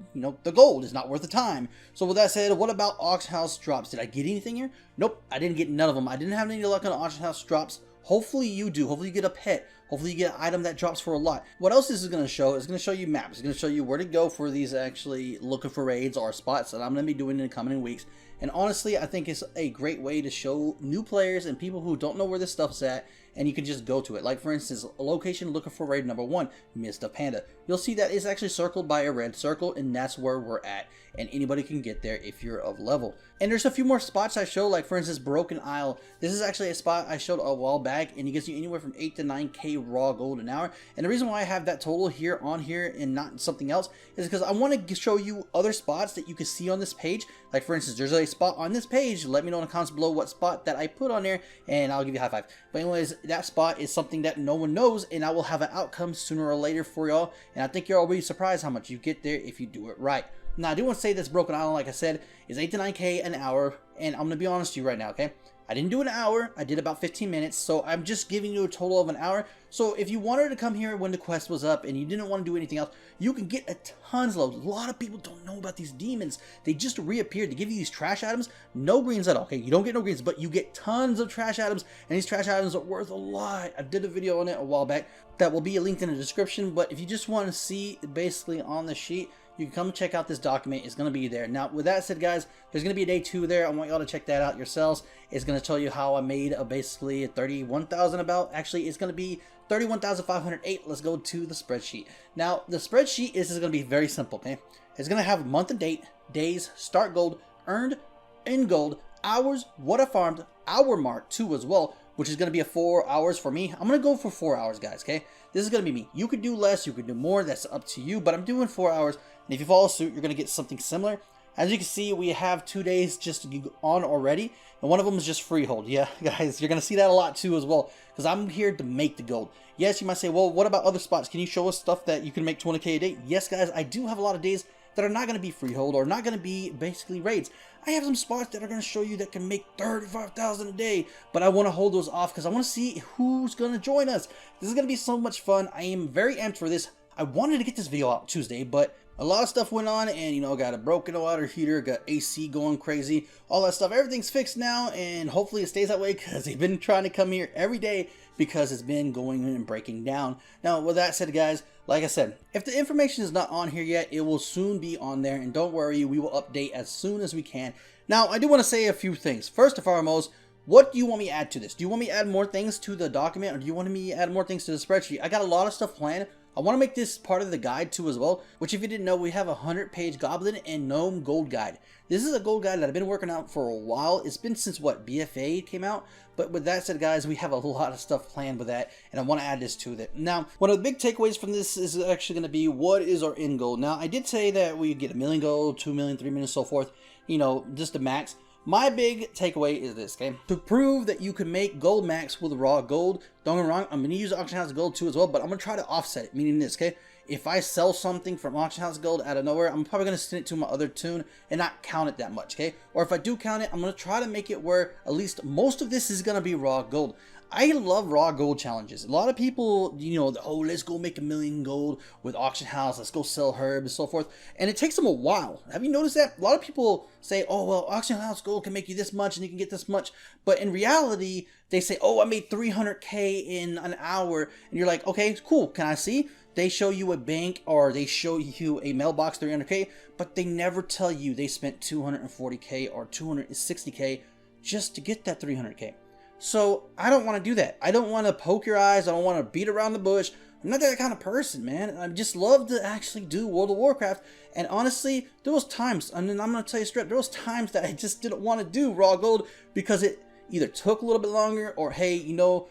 the gold is not worth the time. So with that said, what about auction house drops? Did I get anything here? Nope, I didn't get none of them. I didn't have any luck on auction house drops. Hopefully you do. Hopefully you get a pet. Hopefully you get an item that drops for a lot. What else is it going to show? It's going to show you maps. It's going to show you where to go for these actually looking for raids or spots that I'm going to be doing in the coming weeks. And honestly, I think it's a great way to show new players and people who don't know where this stuff's at, and you can just go to it. Like for instance, a location looking for raid number 1, Mist of Panda. You'll see that it's actually circled by a red circle, and that's where we're at. And anybody can get there if you're of level. And there's a few more spots I show, like for instance, Broken Isle. This is actually a spot I showed a while back, and it gets you anywhere from 8 to 9k raw gold an hour. And the reason why I have that total here on here and not something else is because I want to show you other spots that you can see on this page. Like for instance, there's a spot on this page. Let me know in the comments below what spot that I put on there, and I'll give you a high five. But anyways, that spot is something that no one knows, and I will have an outcome sooner or later for y'all. And I think you're already surprised how much you get there if you do it right. Now, I do want to say this Broken Island, like I said, is 8 to 9k an hour, and I'm going to be honest with you right now, okay? I didn't do an hour, I did about 15 minutes, so I'm just giving you a total of an hour. So if you wanted to come here when the quest was up and you didn't want to do anything else, you can get a tons loads. A lot of people don't know about these demons. They just reappeared. They give you these trash items, no greens at all, okay? You don't get no greens, but you get tons of trash items, and these trash items are worth a lot. I did a video on it a while back that will be linked in the description, but if you just want to see basically on the sheet, you can come check out this document. It's going to be there. Now, with that said, guys, there's going to be a day 2 there. I want y'all to check that out yourselves. It's going to tell you how I made basically 31,000 about. Actually, it's going to be 31,508. Let's go to the spreadsheet. Now, the spreadsheet is going to be very simple, okay? It's going to have month and date, days, start gold, earned, in gold, hours, what I farmed, hour mark too as well, which is going to be a 4 hours for me. I'm going to go for 4 hours, guys, okay? This is going to be me. You could do less, you could do more, that's up to you, but I'm doing 4 hours, and if you follow suit, you're going to get something similar. As you can see, we have 2 days just on already, and one of them is just freehold. Yeah, guys, you're going to see that a lot too as well, because I'm here to make the gold. Yes, you might say, well, what about other spots? Can you show us stuff that you can make 20k a day? Yes, guys, I do have a lot of days that are not going to be freehold or not going to be basically raids. I have some spots that are going to show you that can make 35,000 a day, but I want to hold those off because I want to see who's going to join us. This is going to be so much fun. I am very amped for this. I wanted to get this video out Tuesday, but a lot of stuff went on, and you know, got a broken water heater, got AC going crazy, all that stuff. Everything's fixed now, and hopefully it stays that way because they've been trying to come here every day because it's been going and breaking down. Now, with that said, guys, like I said, if the information is not on here yet, it will soon be on there, and don't worry, we will update as soon as we can. Now, I do want to say a few things. First and foremost, what do you want me to add to this? Do you want me to add more things to the document, or do you want me to add more things to the spreadsheet? I got a lot of stuff planned. I want to make this part of the guide too as well, which if you didn't know, we have a 100-page Goblin and Gnome gold guide. This is a gold guide that I've been working out for a while. It's been since, what, BFA came out? But with that said, guys, we have a lot of stuff planned with that, and I want to add this to it. Now, one of the big takeaways from this is actually going to be, what is our end goal? Now, I did say that we get 1 million gold, 2 million, 3 million, so forth, you know, just the max. My big takeaway is this, okay? To prove that you can make gold max with raw gold, don't get me wrong, I'm going to use auction house gold too as well, but I'm going to try to offset it, meaning this, okay? If I sell something from auction house gold out of nowhere, I'm probably going to send it to my other tune and not count it that much, okay? Or if I do count it, I'm going to try to make it where at least most of this is going to be raw gold. I love raw gold challenges. A lot of people, you know, oh, let's go make 1 million gold with auction house, let's go sell herbs and so forth. And it takes them a while. Have you noticed that? A lot of people say, oh, well, auction house gold can make you this much and you can get this much. But in reality, they say, oh, I made 300k in an hour. And you're like, okay, cool, can I see? They show you a bank or they show you a mailbox 300k, but they never tell you they spent 240k or 260k just to get that 300k. So I don't want to do that. I don't want to poke your eyes. I don't want to beat around the bush. I'm not that kind of person, man. I just love to actually do World of Warcraft. And honestly, there was times, and then I'm going to tell you straight, there was times that I just didn't want to do raw gold because it either took a little bit longer or, hey, you know,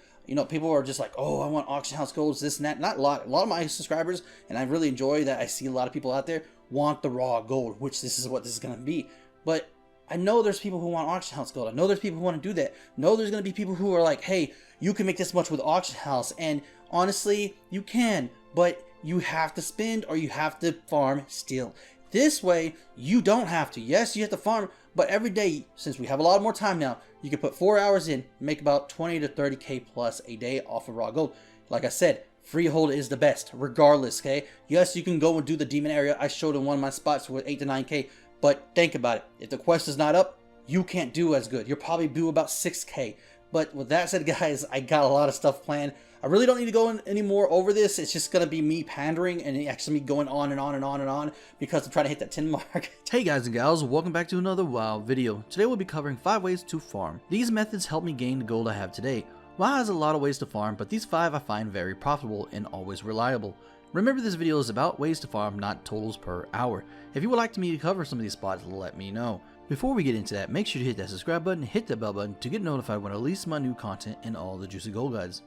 people are just like, oh, I want auction house golds, this and that. Not a lot. A lot of my subscribers, and I really enjoy that I see a lot of people out there want the raw gold, which this is what this is going to be. But I know there's people who want auction house gold. I know there's people who want to do that. I know there's going to be people who are like, hey, you can make this much with auction house. And honestly, you can, but you have to spend or you have to farm still. This way, you don't have to. Yes, you have to farm, but every day, since we have a lot more time now, you can put 4 hours in, make about 20 to 30k plus a day off of raw gold. Like I said, freehold is the best, regardless, okay? Yes, you can go and do the demon area. I showed in one of my spots with 8 to 9k. But think about it. If the quest is not up, you can't do as good. You'll probably do about 6k. But with that said, guys, I got a lot of stuff planned. I really don't need to go any more over this. It's just going to be me pandering and actually me going on and on and on and on because I'm trying to hit that 10 mark. Hey guys and gals, welcome back to another WoW video. Today we'll be covering 5 ways to farm. These methods help me gain the gold I have today. WoW has a lot of ways to farm, but these 5 I find very profitable and always reliable. Remember, this video is about ways to farm, not totals per hour. If you would like me to cover some of these spots, let me know. Before we get into that, make sure to hit that subscribe button and hit that bell button to get notified when I release my new content and all the juicy gold guides.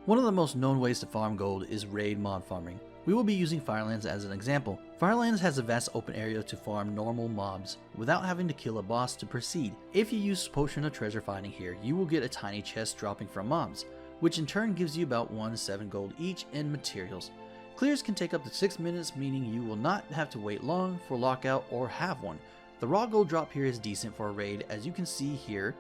One of the most known ways to farm gold is raid mod farming. We will be using Firelands as an example. Firelands has a vast open area to farm normal mobs without having to kill a boss to proceed. If you use Potion of Treasure Finding here, you will get a tiny chest dropping from mobs, which in turn gives you about 1 to 7 gold each in materials. Clears can take up to 6 minutes, meaning you will not have to wait long for lockout or have one. The raw gold drop here is decent for a raid. As you can see here,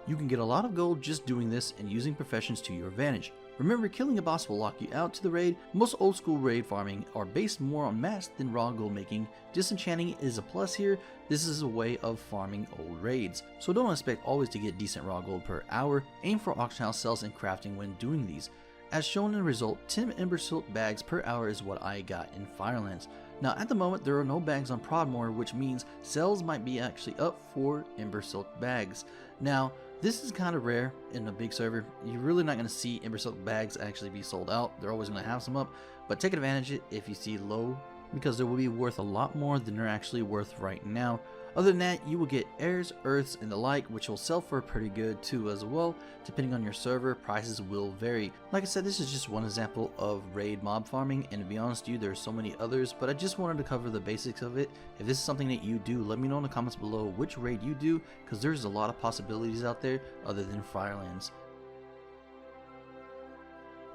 you can get a lot of gold just doing this and using professions to your advantage. Remember, killing a boss will lock you out to the raid. Most old school raid farming are based more on mass than raw gold making. Disenchanting is a plus here. This is a way of farming old raids. So don't expect always to get decent raw gold per hour. Aim for auction house sales and crafting when doing these. As shown in the result, 10 Ember Silk bags per hour is what I got in Firelands. Now at the moment there are no bags on Prodmore, which means sales might be actually up for Ember Silk bags. Now this is kind of rare in a big server. You're really not going to see Ember Silk bags actually be sold out. They're always going to have some up, but take advantage of it if you see low, because they will be worth a lot more than they're actually worth right now. Other than that, you will get airs, earths, and the like, which will sell for pretty good too as well. Depending on your server, prices will vary. Like I said, this is just one example of raid mob farming, and to be honest with you, there's so many others, but I just wanted to cover the basics of it. If this is something that you do, let me know in the comments below which raid you do, because there's a lot of possibilities out there other than Firelands.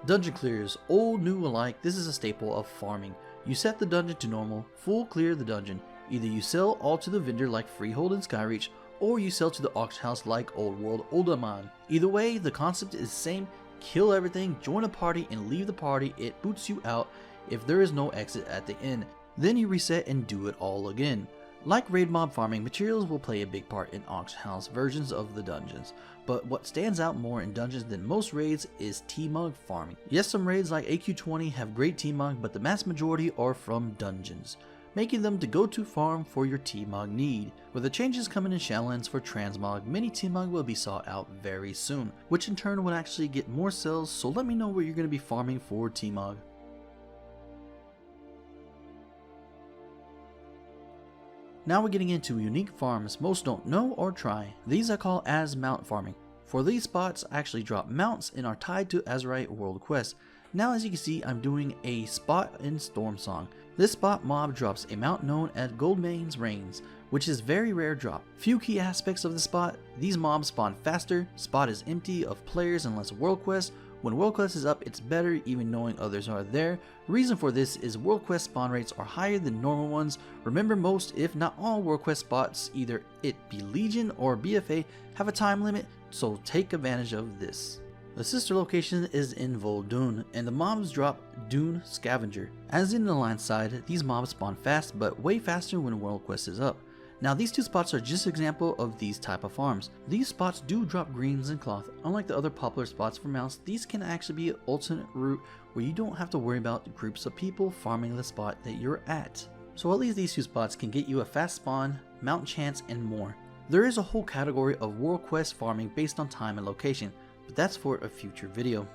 Dungeon clears, old, new alike, this is a staple of farming. You set the dungeon to normal, full clear the dungeon. Either you sell all to the vendor like Freehold and Skyreach, or you sell to the auction house like Old World Uldaman. Either way, the concept is the same: kill everything, join a party, and leave the party. It boots you out if there is no exit at the end. Then you reset and do it all again. Like raid mob farming, materials will play a big part in auction house versions of the dungeons, but what stands out more in dungeons than most raids is T-Mug farming. Yes, some raids like AQ20 have great T-Mug, but the mass majority are from dungeons, making them the go-to farm for your T-Mug need. With the changes coming in Shadowlands for transmog, many T-Mug will be sought out very soon, which in turn will actually get more sales, so let me know where you're going to be farming for T-Mug. Now we're getting into unique farms most don't know or try. These I call as mount farming. For these spots, I actually drop mounts and are tied to Azerite World Quest. Now as you can see, I'm doing a spot in Stormsong. This spot mob drops a mount known as Goldman's Reigns, which is very rare drop. Few key aspects of the spot: these mobs spawn faster, spot is empty of players unless World Quest. When World Quest is up, it's better even knowing others are there. Reason for this is World Quest spawn rates are higher than normal ones. Remember, most if not all World Quest spots, either it be Legion or BFA, have a time limit, so take advantage of this. The sister location is in Vol'dun, and the mobs drop Dune Scavenger. As in the line side, these mobs spawn fast, but way faster when World Quest is up. Now these two spots are just an example of these type of farms. These spots do drop greens and cloth. Unlike the other popular spots for mounts, these can actually be an alternate route where you don't have to worry about groups of people farming the spot that you're at. So at least these two spots can get you a fast spawn, mount chance, and more. There is a whole category of World Quest farming based on time and location, but that's for a future video.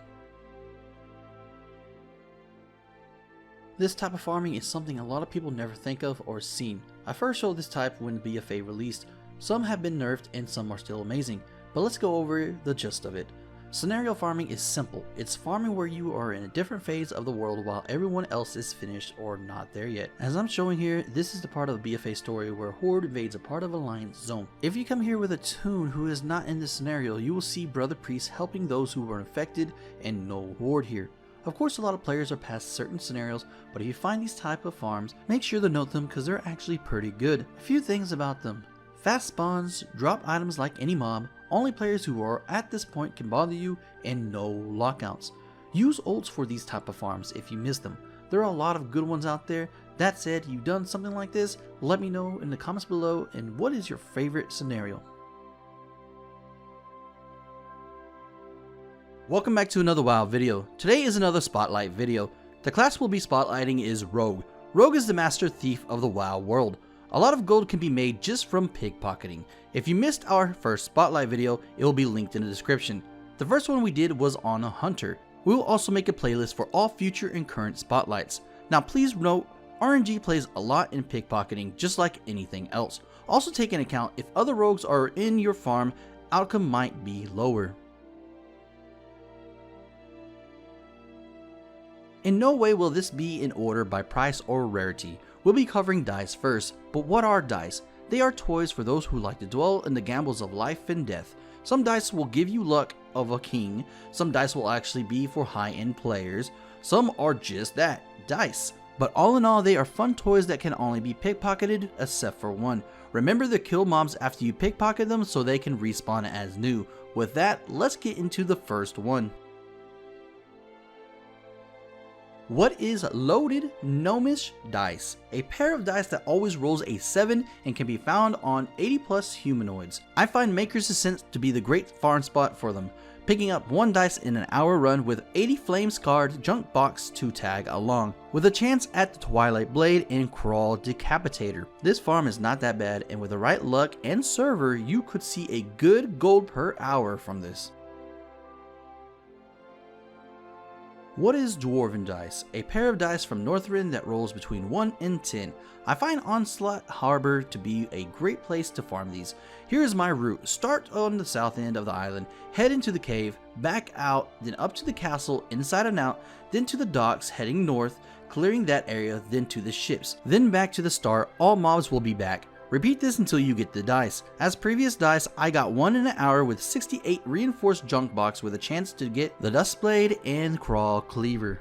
This type of farming is something a lot of people never think of or seen. I first showed this type when BFA released. Some have been nerfed and some are still amazing, but let's go over the gist of it. Scenario farming is simple. It's farming where you are in a different phase of the world while everyone else is finished or not there yet. As I'm showing here, this is the part of the BFA story where Horde invades a part of Alliance zone. If you come here with a toon who is not in this scenario, you will see Brother Priest helping those who were infected and no Horde here. Of course, a lot of players are past certain scenarios, but if you find these type of farms, make sure to note them because they're actually pretty good. A few things about them: fast spawns, drop items like any mob, only players who are at this point can bother you, and no lockouts. Use ults for these type of farms if you miss them. There are a lot of good ones out there. That said, you've done something like this, let me know in the comments below, and what is your favorite scenario? Welcome back to another WoW video. Today is another spotlight video. The class we'll be spotlighting is Rogue. Rogue is the master thief of the WoW world. A lot of gold can be made just from pickpocketing. If you missed our first spotlight video, it will be linked in the description. The first one we did was on a hunter. We will also make a playlist for all future and current spotlights. Now please note, RNG plays a lot in pickpocketing just like anything else. Also take into account if other rogues are in your farm, outcome might be lower. In no way will this be in order by price or rarity. We'll be covering dice first, but what are dice? They are toys for those who like to dwell in the gambles of life and death. Some dice will give you luck of a king, some dice will actually be for high-end players, some are just that, dice. But all in all, they are fun toys that can only be pickpocketed, except for one. Remember to kill mobs after you pickpocket them so they can respawn as new. With that, let's get into the first one. What is loaded Gnomish dice? A pair of dice that always rolls a 7 and can be found on 80+ humanoids. I find Maker's Ascent to be the great farm spot for them. picking up 1 dice in an hour run with 80 flame scarred junk box to tag along, with a chance at the Twilight Blade and Crawl Decapitator. This farm is not that bad, and with the right luck and server, you could see a good gold per hour from this. What is Dwarven Dice? A pair of dice from Northrend that rolls between 1 and 10. I find Onslaught Harbor to be a great place to farm these. Here is my route. Start on the south end of the island, head into the cave, back out, then up to the castle, inside and out, then to the docks heading north, clearing that area, then to the ships, then back to the start. All mobs will be back. Repeat this until you get the dice. As previous dice, I got 1 in an hour with 68 reinforced junk box with a chance to get the Duskblade and Crawl Cleaver.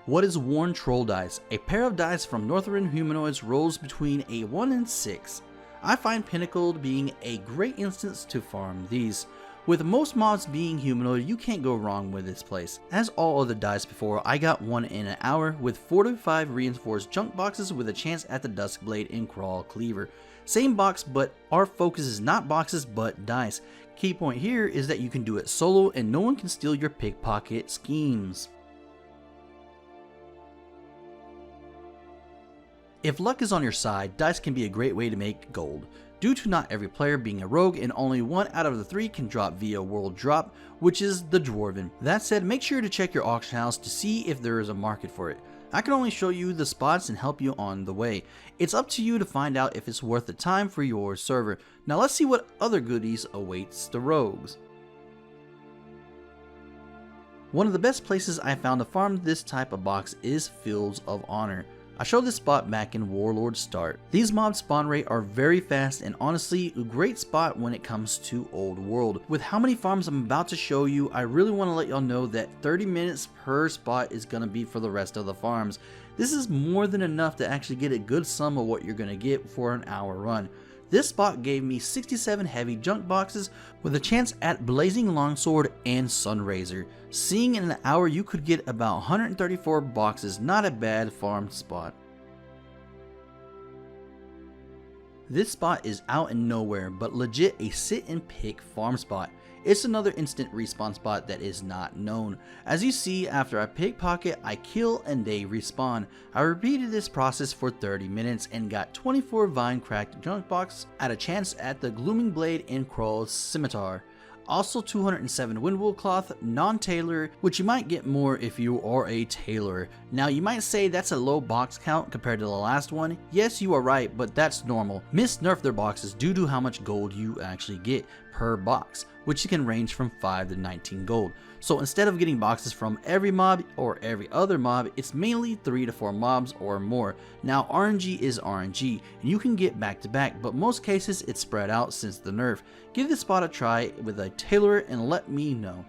What is Worn Troll Dice? A pair of dice from Northrend Humanoids rolls between a 1 and 6. I find Pinnacled being a great instance to farm these. With most mobs being humanoid, you can't go wrong with this place. As all other dice before, I got 1 in an hour with 4 to 5 reinforced junk boxes with a chance at the Duskblade and Crawl Cleaver. Same box, but our focus is not boxes but dice. Key point here is that you can do it solo and no one can steal your pickpocket schemes. If luck is on your side, dice can be a great way to make gold. Due to not every player being a rogue and only 1 out of the 3 can drop via world drop, which is the Dwarven. That said, make sure to check your auction house to see if there is a market for it. I can only show you the spots and help you on the way. It's up to you to find out if it's worth the time for your server. Now let's see what other goodies awaits the rogues. One of the best places I found to farm this type of box is Fields of Honor. I showed this spot back in Warlord Start. These mob spawn rate are very fast and honestly a great spot when it comes to Old World. With how many farms I'm about to show you, I really want to let y'all know that 30 minutes per spot is going to be for the rest of the farms. This is more than enough to actually get a good sum of what you're going to get for an hour run. This spot gave me 67 heavy junk boxes with a chance at Blazing Longsword and Sunraiser. Seeing in an hour you could get about 134 boxes, not a bad farm spot. This spot is out in nowhere, but legit a sit and pick farm spot. It's another instant respawn spot that is not known. As you see, after I pickpocket, I kill and they respawn. I repeated this process for 30 minutes and got 24 vine cracked junk box at a chance at the Glooming Blade and Crawl Scimitar. Also 207 Windwool Cloth, non-tailor, which you might get more if you are a tailor. Now you might say that's a low box count compared to the last one. Yes, you are right, but that's normal. Mist nerfed their boxes due to how much gold you actually get per box, which can range from 5 to 19 gold. So instead of getting boxes from every mob or every other mob, it's mainly 3 to 4 mobs or more. Now RNG is RNG, and you can get back to back, but most cases it's spread out since the nerf. Give this spot a try with a tailor and let me know.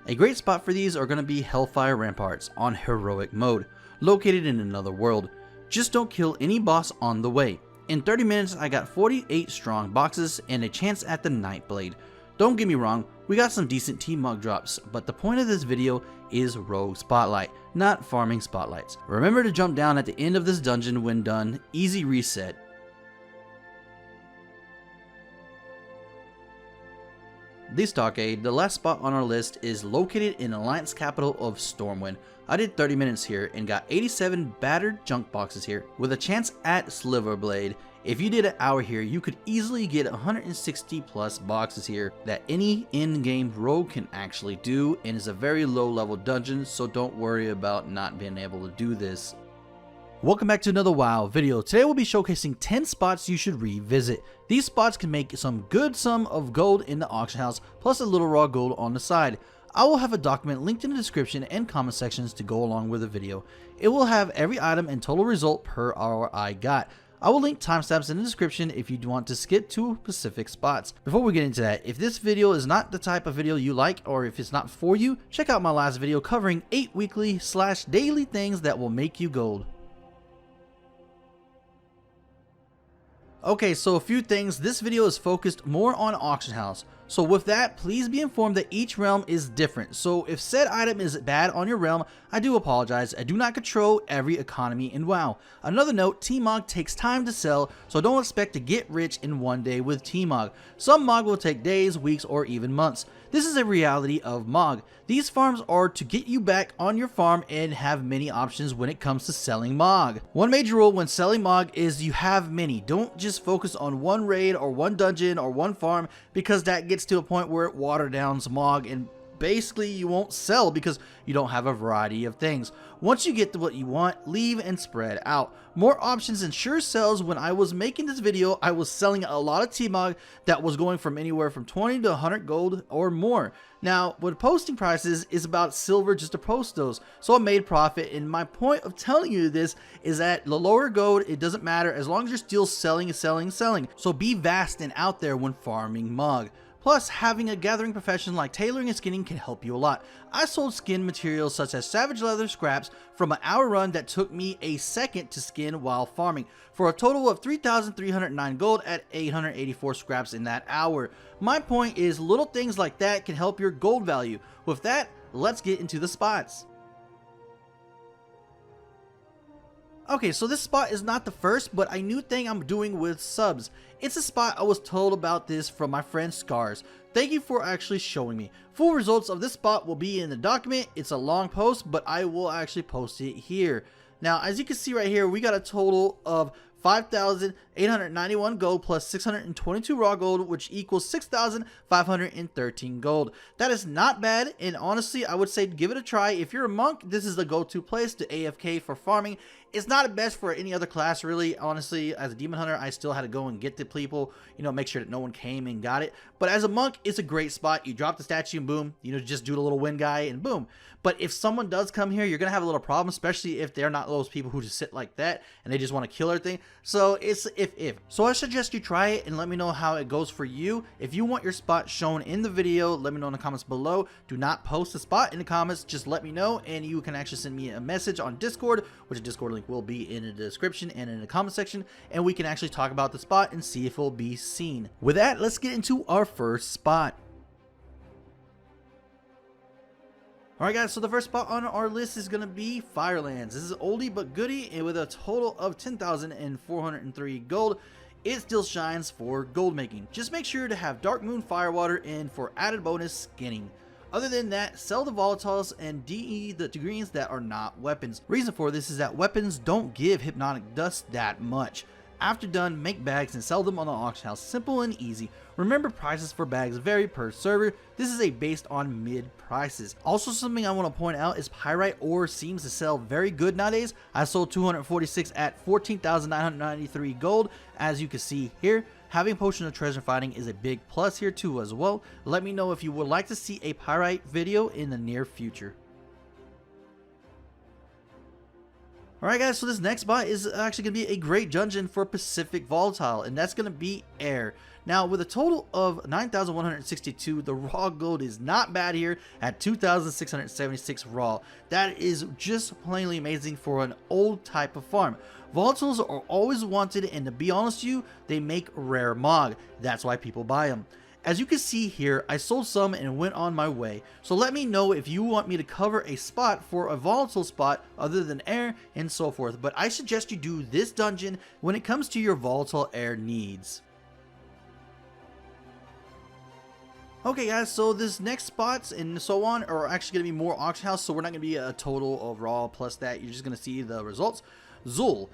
A great spot for these are going to be Hellfire Ramparts on heroic mode, located in another world. Just don't kill any boss on the way. In 30 minutes I got 48 strong boxes and a chance at the Nightblade. Don't get me wrong, we got some decent T-Mug drops, but the point of this video is Rogue Spotlight, not farming spotlights. Remember to jump down at the end of this dungeon when done, easy reset. The Stockade, the last spot on our list, is located in Alliance capital of Stormwind. I did 30 minutes here and got 87 battered junk boxes here with a chance at Sliverblade. If you did an hour here, you could easily get 160 plus boxes here that any in-game rogue can actually do, and is a very low level dungeon, so don't worry about not being able to do this. Welcome back to another WoW video. Today we'll be showcasing 10 spots you should revisit. These spots can make some good sum of gold in the auction house, plus a little raw gold on the side. I will have a document linked in the description and comment sections to go along with the video. It will have every item and total result per hour I got. I will link timestamps in the description if you want to skip to specific spots. Before we get into that, if this video is not the type of video you like, or if it's not for you, check out my last video covering 8 weekly/daily things that will make you gold. Okay, so a few things. This video is focused more on auction house, So with that, please be informed that each realm is different. So if said item is bad on your realm, I do apologize. I do not control every economy in WoW. Another note, TMOG takes time to sell, so don't expect to get rich in one day with TMOG. Some MOG will take days, weeks, or even months. This is a reality of MOG. These farms are to get you back on your farm and have many options when it comes to selling MOG. One major rule when selling MOG is you have many. Don't just focus on one raid or one dungeon or one farm, because that gets to a point where it water downs MOG and basically you won't sell because you don't have a variety of things. Once you get to what you want, leave and spread out. More options ensure sales. When I was making this video, I was selling a lot of TMOG that was going from anywhere from 20 to 100 gold or more. Now, with posting prices is about silver just to post those, so I made profit. And my point of telling you this is that the lower gold, it doesn't matter as long as you're still selling. So be vast and out there when farming MOG. Plus, having a gathering profession like tailoring and skinning can help you a lot. I sold skin materials such as savage leather scraps from an hour run that took me a second to skin while farming, for a total of 3,309 gold at 884 scraps in that hour. My point is, little things like that can help your gold value. With that, let's get into the spots. Okay, so this spot is not the first, but a new thing I'm doing with subs. It's a spot I was told about this from my friend Scars. Thank you for actually showing me. Full results of this spot will be in the document. It's a long post, but I will actually post it here. Now, as you can see right here, we got a total of 5,891 gold plus 622 raw gold, which equals 6,513 gold. That is not bad, and honestly, I would say give it a try. If you're a monk, this is the go-to place to AFK for farming. It's not the best for any other class, really. Honestly, as a demon hunter, I still had to go and get the people, make sure that no one came and got it. But as a monk, it's a great spot. You drop the statue and boom, just do the little wind guy and boom. But if someone does come here, you're going to have a little problem, especially if they're not those people who just sit like that and they just want to kill everything. So it's if. So I suggest you try it and let me know how it goes for you. If you want your spot shown in the video, let me know in the comments below. Do not post the spot in the comments. Just let me know, and you can actually send me a message on Discord, which the Discord link will be in the description and in the comment section, and we can actually talk about the spot and see if it will be seen. With that, let's get into our first spot. Alright guys, so the first spot on our list is going to be Firelands. This is oldie but goodie, and with a total of 10,403 gold, it still shines for gold making. Just make sure to have Dark Moon Firewater in for added bonus skinning. Other than that, sell the volatiles and DE the greens that are not weapons. Reason for this is that weapons don't give hypnotic dust that much. After done, make bags and sell them on the auction house. Simple and easy. Remember, prices for bags vary per server. This is based on mid prices. Also, something I want to point out is Pyrite Ore seems to sell very good nowadays. I sold 246 at 14,993 gold, as you can see here. Having Potion of Treasure Finding is a big plus here too as well. Let me know if you would like to see a Pyrite video in the near future. Alright guys, so this next spot is actually going to be a great dungeon for Pacific Volatile, and that's going to be Air. Now, with a total of 9,162, the raw gold is not bad here at 2,676 raw. That is just plainly amazing for an old type of farm. Volatiles are always wanted, and to be honest with you, they make rare MOG. That's why people buy them. As you can see here, I sold some and went on my way. So let me know if you want me to cover a spot for a volatile spot other than air and so forth. But I suggest you do this dungeon when it comes to your volatile air needs. Okay guys, so this next spots and so on are actually going to be more auction house. So we're not going to be a total of raw plus that. You're just going to see the results. Zul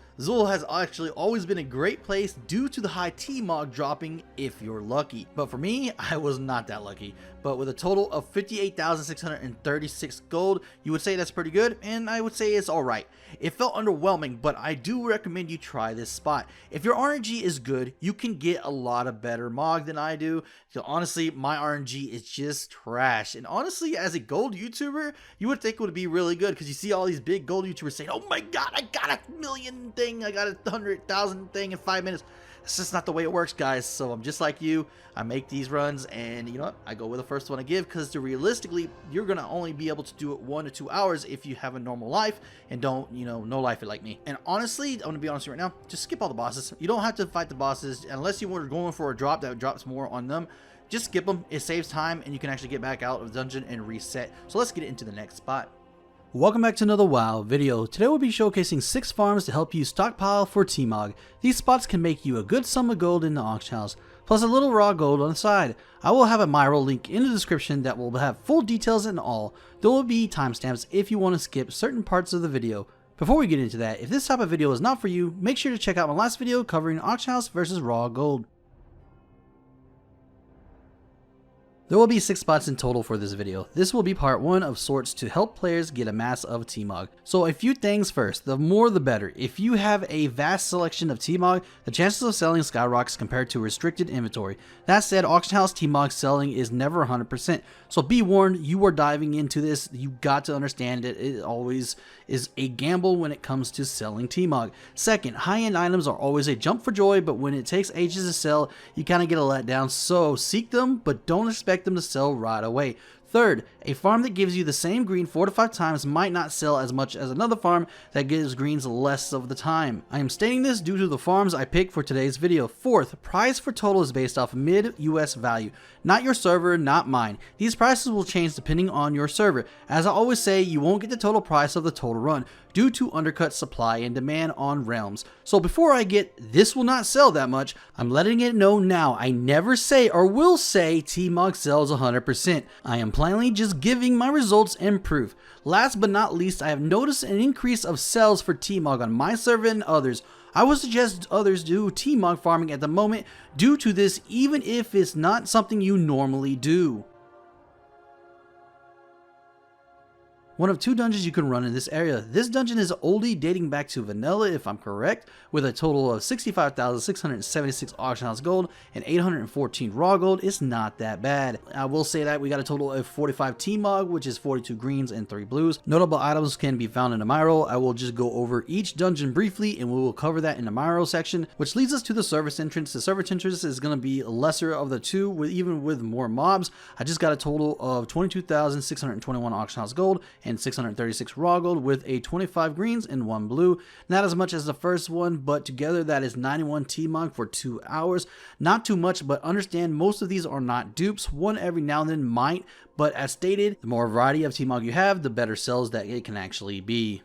has actually always been a great place due to the high TMOG dropping if you're lucky. But for me, I was not that lucky. But with a total of 58,636 gold, you would say that's pretty good, and I would say it's alright. It felt underwhelming, but I do recommend you try this spot. If your RNG is good, you can get a lot of better MOG than I do. So honestly, my RNG is just trash. And honestly, as a gold YouTuber, you would think it would be really good because you see all these big gold YouTubers saying, oh my god, I got a million thing, I got a 100,000 thing in 5 minutes. It's just not the way it works, guys. So I'm just like you. I make these runs, and you know what? I go with the first one I give, because realistically, you're gonna only be able to do it 1 to 2 hours if you have a normal life and don't, no life it like me. And honestly, I'm gonna be honest right now, just skip all the bosses. You don't have to fight the bosses unless you were going for a drop that drops more on them. just skip them. It saves time and you can actually get back out of the dungeon and reset. So let's get into the next spot. Welcome back to another WoW video. Today we'll be showcasing 6 farms to help you stockpile for TMOG. These spots can make you a good sum of gold in the auction house, plus a little raw gold on the side. I will have a Myro link in the description that will have full details and all. There will be timestamps if you want to skip certain parts of the video. Before we get into that, if this type of video is not for you, make sure to check out my last video covering auction house versus raw gold. There will be 6 spots in total for this video. This will be part 1 of sorts to help players get a mass of TMOG. So a few things first, the more the better. If you have a vast selection of TMOG, the chances of selling skyrockets compared to restricted inventory. That said, auction house TMOG selling is never 100%. So be warned, you are diving into this, you got to understand it always is a gamble when it comes to selling TMOG. Second, high-end items are always a jump for joy, but when it takes ages to sell, you kind of get a letdown. So seek them, but don't expect them to sell right away. Third, a farm that gives you the same green 4 to 5 times might not sell as much as another farm that gives greens less of the time. I am stating this due to the farms I picked for today's video. Fourth, price for total is based off mid-US value. Not your server, not mine. These prices will change depending on your server. As I always say, you won't get the total price of the total run due to undercut supply and demand on realms. So before I get this will not sell that much, I'm letting it know now. I never say or will say TMOG sells 100%. I am plainly just giving my results and proof. Last but not least, I have noticed an increase of sales for TMOG on my server and others. I would suggest others do TMOG farming at the moment due to this, even if it's not something you normally do. One of 2 dungeons you can run in this area. This dungeon is an oldie dating back to vanilla if I'm correct, with a total of 65,676 auction house gold and 814 raw gold. It's not that bad. I will say that we got a total of 45 TMOG, which is 42 greens and 3 blues. Notable items can be found in the Myro. I will just go over each dungeon briefly and we will cover that in the Myro section, which leads us to the service entrance. The service entrance is going to be lesser of the 2, even with more mobs. I just got a total of 22,621 auction house gold and 636 raw gold with a 25 greens and 1 blue. Not as much as the first one, but together that is 91 TMOG for 2 hours. Not too much, but understand most of these are not dupes. One every now and then might, but as stated, the more variety of TMOG you have, the better sales that it can actually be.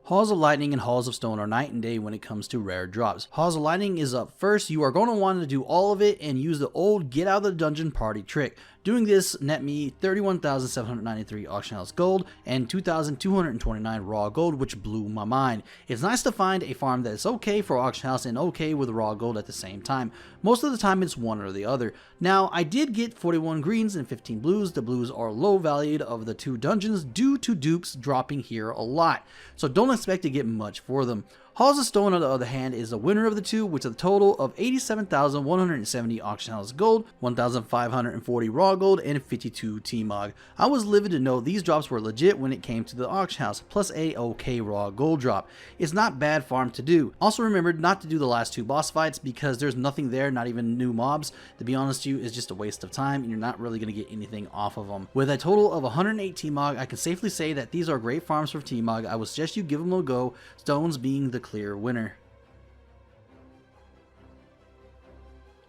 Halls of Lightning and Halls of Stone are night and day when it comes to rare drops. Halls of Lightning is up first. You are going to want to do all of it and use the old get out of the dungeon party trick. Doing this net me 31,793 auction house gold and 2,229 raw gold, which blew my mind. It's nice to find a farm that is okay for auction house and okay with raw gold at the same time. Most of the time it's one or the other. Now I did get 41 greens and 15 blues. The blues are low valued of the 2 dungeons due to dupes dropping here a lot, so don't expect to get much for them. Halls of Stone, on the other hand, is the winner of the 2 with a total of 87,170 auction house gold, 1,540 raw gold, and 52 TMOG. I was livid to know these drops were legit when it came to the auction house, plus a okay raw gold drop. It's not bad farm to do. Also remember not to do the last 2 boss fights because there's nothing there, not even new mobs. To be honest with you, it's just a waste of time and you're not really going to get anything off of them. With a total of 108 TMOG, I can safely say that these are great farms for TMOG. I would suggest you give them a go, Stones being the clear winner.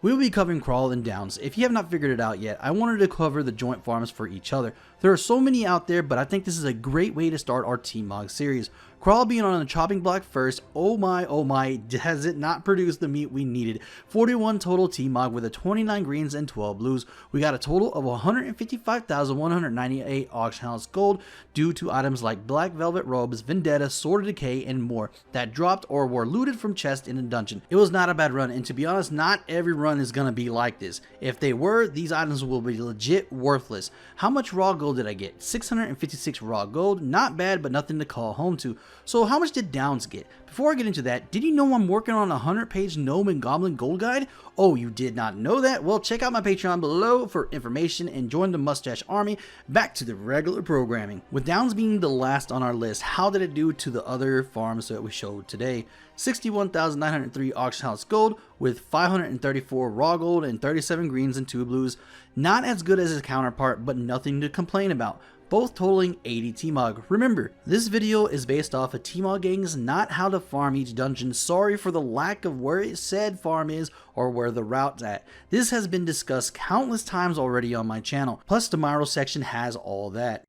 We will be covering Crawl and Downs. If you have not figured it out yet, I wanted to cover the joint farms for each other. There are so many out there, but I think this is a great way to start our TMOG series. Crawl being on the chopping block first, oh my, has it not produced the meat we needed. 41 total TMOG with a 29 greens and 12 blues. We got a total of 155,198 auction house gold due to items like black velvet robes, vendetta, sword of decay, and more that dropped or were looted from chests in a dungeon. It was not a bad run, and to be honest, not every run is gonna be like this. If they were, these items will be legit worthless. How much raw gold did I get? 656 raw gold, not bad, but nothing to call home to. So how much did Downs get? Before I get into that, did you know I'm working on a 100-page Gnome and Goblin gold guide? Oh, you did not know that? Well, check out my Patreon below for information and join the Mustache Army. Back to the regular programming. With Downs being the last on our list, how did it do to the other farms that we showed today? 61,903 auction house gold with 534 raw gold and 37 greens and 2 blues. Not as good as his counterpart, but nothing to complain about. both totaling 80 TMOG. Remember, this video is based off of TMOG gains, not how to farm each dungeon. Sorry for the lack of where it said farm is or where the route's at. This has been discussed countless times already on my channel, plus the Myro section has all that.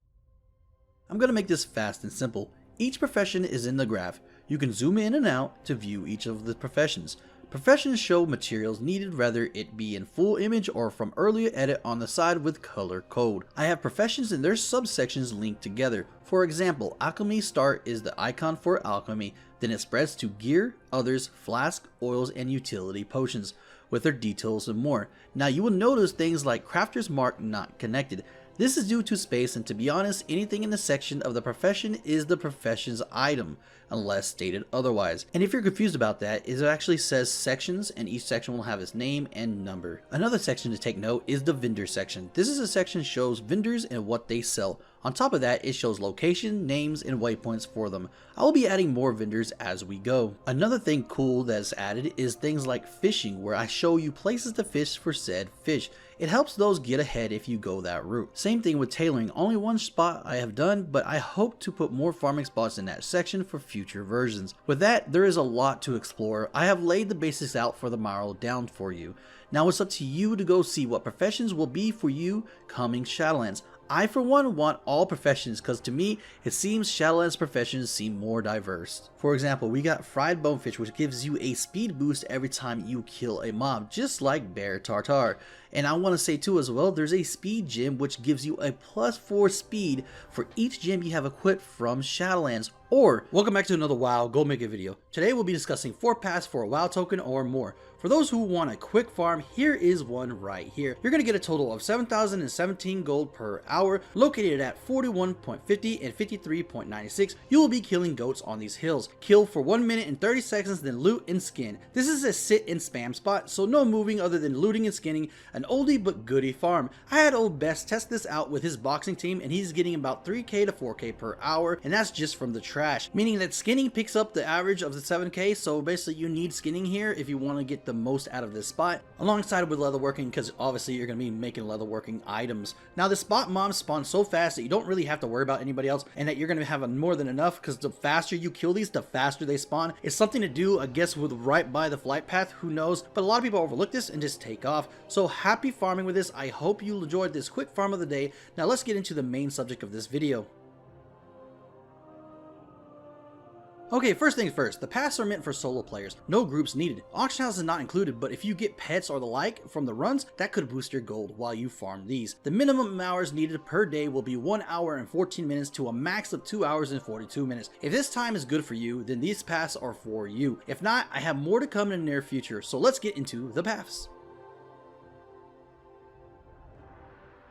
I'm going to make this fast and simple. Each profession is in the graph. You can zoom in and out to view each of the professions. Professions show materials needed, whether it be in full image or from earlier edit on the side with color code. I have professions and their subsections linked together. For example, alchemy start is the icon for alchemy, then it spreads to gear, others, flask, oils, and utility potions, with their details and more. Now you will notice things like crafter's mark not connected. This is due to space, and to be honest, anything in the section of the profession is the profession's item, unless stated otherwise. And if you're confused about that, it actually says sections, and each section will have its name and number. Another section to take note is the vendor section. This is a section that shows vendors and what they sell. On top of that, it shows location, names, and waypoints for them. I will be adding more vendors as we go. Another thing cool that's added is things like fishing, where I show you places to fish for said fish. It helps those get ahead if you go that route. Same thing with tailoring, only one spot I have done, but I hope to put more farming spots in that section for future versions. With that, there is a lot to explore. I have laid the basics out for the Myro down for you. Now it's up to you to go see what professions will be for you coming Shadowlands. I for one want all professions, because to me it seems Shadowlands professions seem more diverse. For example, we got fried bonefish, which gives you a speed boost every time you kill a mob, just like bear tartar. And I want to say too as well, there's a speed gem which gives you a +4 speed for each gem you have equipped from Shadowlands. Or, welcome back to another WoW Gold Making video. Today we'll be discussing 4 paths for a WoW token or more. For those who want a quick farm, here is one right here. You're going to get a total of 7,017 gold per hour, located at 41.50 and 53.96. You will be killing goats on these hills. Kill for 1 minute and 30 seconds, then loot and skin. This is a sit and spam spot, so no moving other than looting and skinning. An oldie but goodie farm. I had old Best test this out with his boxing team, and he's getting about 3k to 4k per hour, and that's just from the trash, meaning that skinning picks up the average of the 7k. So basically you need skinning here if you want to get the most out of this spot, alongside with leatherworking, because obviously you're going to be making leatherworking items. Now the spot mobs spawn so fast that you don't really have to worry about anybody else, and that you're going to have more than enough, because the faster you kill these, the faster they spawn. It's something to do, I guess, with right by the flight path, who knows, but a lot of people overlook this and just take off. So happy farming with this. I hope you enjoyed this quick farm of the day. Now let's get into the main subject of this video. Okay, first things first, the paths are meant for solo players, no groups needed. Auction house is not included, but if you get pets or the like from the runs, that could boost your gold while you farm these. The minimum hours needed per day will be 1 hour and 14 minutes to a max of 2 hours and 42 minutes. If this time is good for you, then these paths are for you. If not, I have more to come in the near future, so let's get into the paths.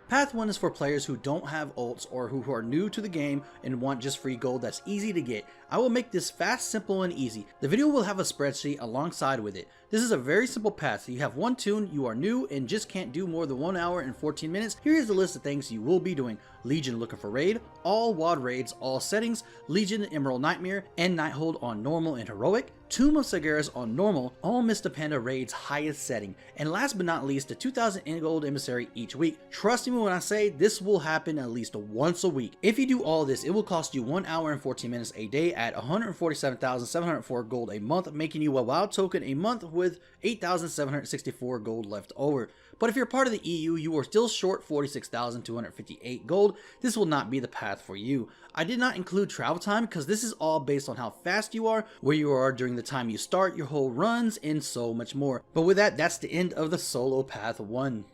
Path 1 is for players who don't have ults or who are new to the game and want just free gold that's easy to get. I will make this fast, simple, and easy. The video will have a spreadsheet alongside with it. This is a very simple path. You have one toon, you are new, and just can't do more than 1 hour and 14 minutes. Here is the list of things you will be doing. Legion looking for raid, all WOD raids, all settings, Legion Emerald Nightmare, and Nighthold on normal and heroic, Tomb of Sagaris on normal, all Mr. Panda raids highest setting, and last but not least, the 2,000 Gold Emissary each week. Trust me when I say this will happen at least once a week. If you do all this, it will cost you 1 hour and 14 minutes a day at 147,704 gold a month, making you a WoW token a month with 8,764 gold left over. But if you're part of the EU, you are still short 46,258 gold. This will not be the path for you. I did not include travel time because this is all based on how fast you are, where you are during the time you start your whole runs, and so much more. But with that, that's the end of the solo path 1.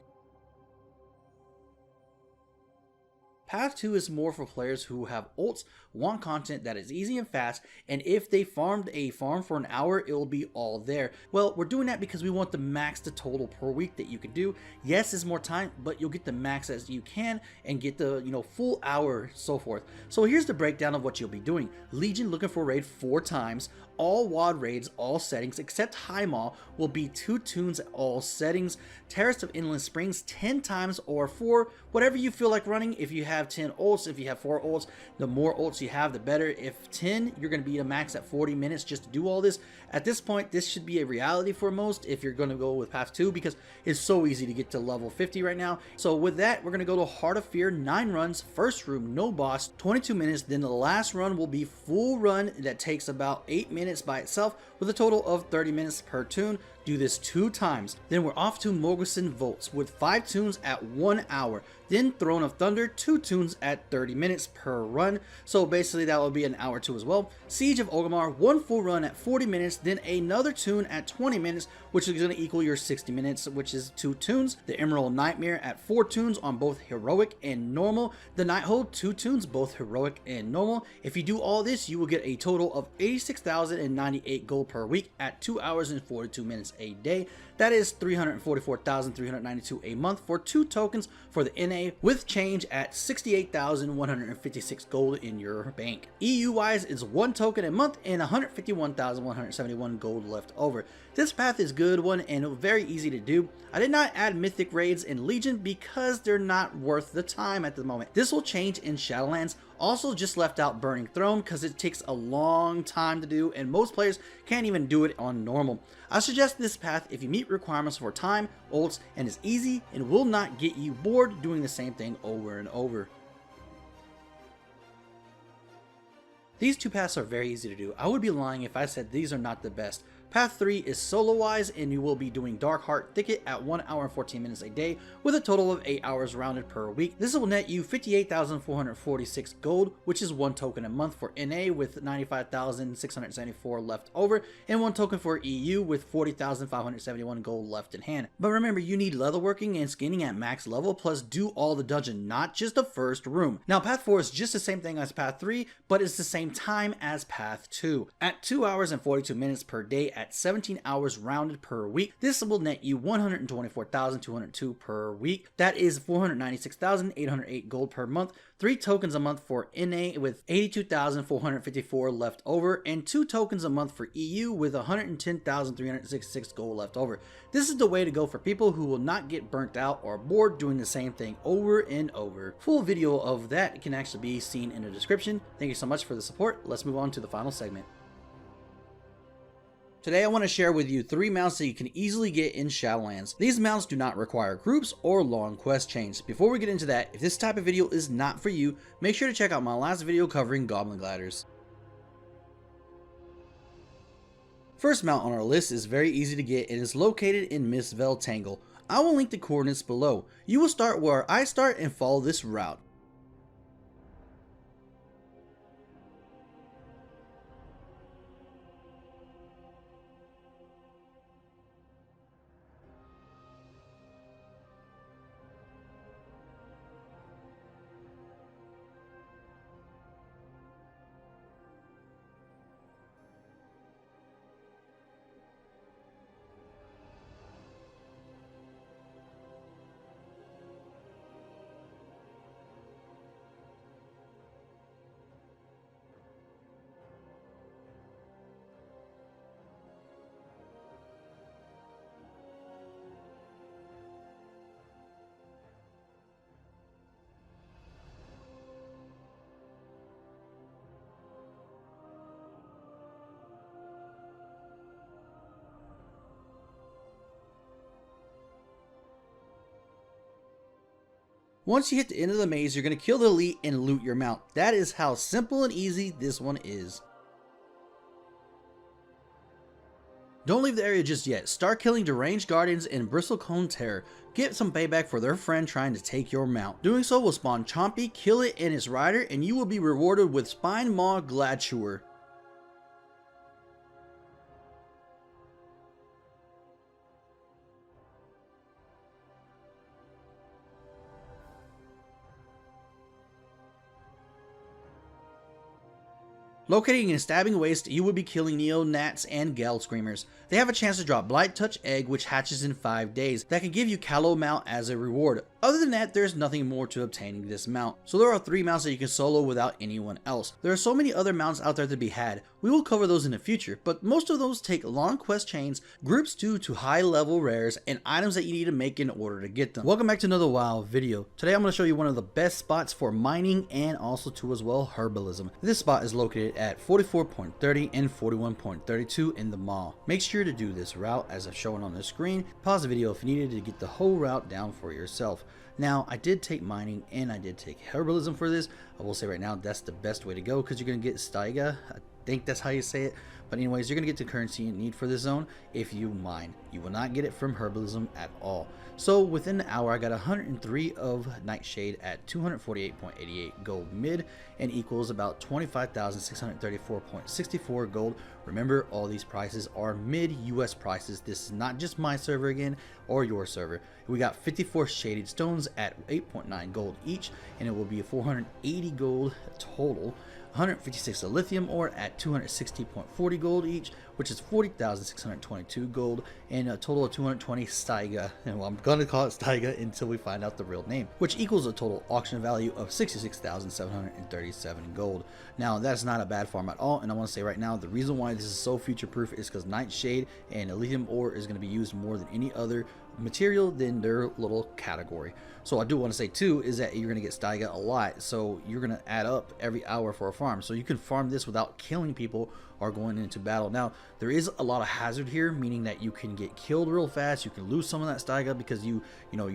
Path 2 is more for players who have ults, want content that is easy and fast, and if they farmed a farm for an hour, it will be all there. Well, we're doing that because we want the max the total per week that you can do. Yes, it's more time, but you'll get the max as you can and get the full hour, so forth. So here's the breakdown of what you'll be doing. Legion looking for raid 4 times, all WoD raids, all settings except High Maul will be 2 tunes at all settings. Terrace of Inland Springs 10 times or 4, whatever you feel like running. If you have 10 ults, if you have 4 ults, the more ults you have the better. If 10, you're going to be a max at 40 minutes just to do all this. At this point, this should be a reality for most if you're going to go with Path 2, because it's so easy to get to level 50 right now. So with that, we're going to go to Heart of Fear, 9 runs, first room, no boss, 22 minutes. Then the last run will be full run that takes about 8 minutes by itself with a total of 30 minutes per tune. Do this 2 times. Then we're off to Morgulson Volts with 5 tunes at 1 hour. Then Throne of Thunder, 2 tunes at 30 minutes per run. So basically that will be an hour 2 as well. Siege of Orgrimmar, 1 full run at 40 minutes. Then another tune at 20 minutes, which is going to equal your 60 minutes, which is 2 tunes. The Emerald Nightmare at 4 tunes on both heroic and normal. The Nighthold, 2 tunes, both heroic and normal. If you do all this, you will get a total of 86,098 gold per week at 2 hours and 42 minutes a day. That is 344,392 a month for 2 tokens for the NA, with change at 68,156 gold in your bank. EU wise is 1 token a month and 151,171 gold left over. This path is good one and very easy to do. I did not add mythic raids in Legion because they're not worth the time at the moment. This will change in Shadowlands. Also just left out Burning Throne because it takes a long time to do and most players can't even do it on normal. I suggest this path if you meet requirements for time, ults, and is easy and will not get you bored doing the same thing over and over. These 2 paths are very easy to do. I would be lying if I said these are not the best. Path 3 is solo wise and you will be doing Dark Heart Thicket at 1 hour and 14 minutes a day with a total of 8 hours rounded per week. This will net you 58,446 gold, which is 1 token a month for NA with 95,674 left over and 1 token for EU with 40,571 gold left in hand. But remember, you need leatherworking and skinning at max level plus do all the dungeon, not just the first room. Now Path 4 is just the same thing as Path 3, but it's the same time as Path 2 at 2 hours and 42 minutes per day at 17 hours rounded per week. This will net you 124,202 per week. That is 496,808 gold per month. 3 tokens a month for NA with 82,454 left over and 2 tokens a month for EU with 110,366 gold left over. This is the way to go for people who will not get burnt out or bored doing the same thing over and over. Full video of that can actually be seen in the description. Thank you so much for the support. Let's move on to the final segment. Today I want to share with you 3 mounts that you can easily get in Shadowlands. These mounts do not require groups or long quest chains. Before we get into that, if this type of video is not for you, make sure to check out my last video covering Goblin Gliders. First mount on our list is very easy to get and is located in Mistveil Tangle. I will link the coordinates below. You will start where I start and follow this route. Once you hit the end of the maze, you're going to kill the elite and loot your mount. That is how simple and easy this one is. Don't leave the area just yet. Start killing deranged guardians and bristlecone terror. Get some payback for their friend trying to take your mount. Doing so will spawn Chompy, kill it and its rider, and you will be rewarded with Spine Maw Gladchewer. Locating in Stabbing Waste, you will be killing Neo Gnats and Gale Screamers. They have a chance to drop Blight Touch Egg, which hatches in 5 days. That can give you Callow Mount as a reward. Other than that, there's nothing more to obtaining this mount. So there are 3 mounts that you can solo without anyone else. There are so many other mounts out there to be had. We will cover those in the future, but most of those take long quest chains, groups due to high level rares, and items that you need to make in order to get them. Welcome back to another WoW video. Today I'm going to show you one of the best spots for mining and also too as well herbalism. This spot is located at 44.30 and 41.32 in the Maul. Make sure to do this route as I've shown on the screen. Pause the video if you needed to get the whole route down for yourself. Now, I did take mining and I did take herbalism for this. I will say right now that's the best way to go because you're going to get Staiga. I think that's how you say it. But anyways, you're going to get the currency you need for this zone if you mine. You will not get it from herbalism at all. So within the hour, I got 103 of Nightshade at 248.88 gold mid and equals about 25,634.64 gold. Remember, all these prices are mid US prices. This is not just my server again or your server. We got 54 shaded stones at 8.9 gold each, and it will be 480 gold total. 156 of lithium ore at 260.40 gold each, which is 40,622 gold, and a total of 220 Staiga, and well, I'm gonna call it Staiga until we find out the real name, which equals a total auction value of 66,737 gold. Now that's not a bad farm at all, and I want to say right now the reason why this is so future proof is because Nightshade and lithium ore is going to be used more than any other material than their little category. So I do want to say too is that you're going to get Staiga a lot, so you're going to add up every hour for a farm, so you can farm this without killing people or going into battle. Now there is a lot of hazard here, meaning that you can get killed real fast, you can lose some of that Staiga because you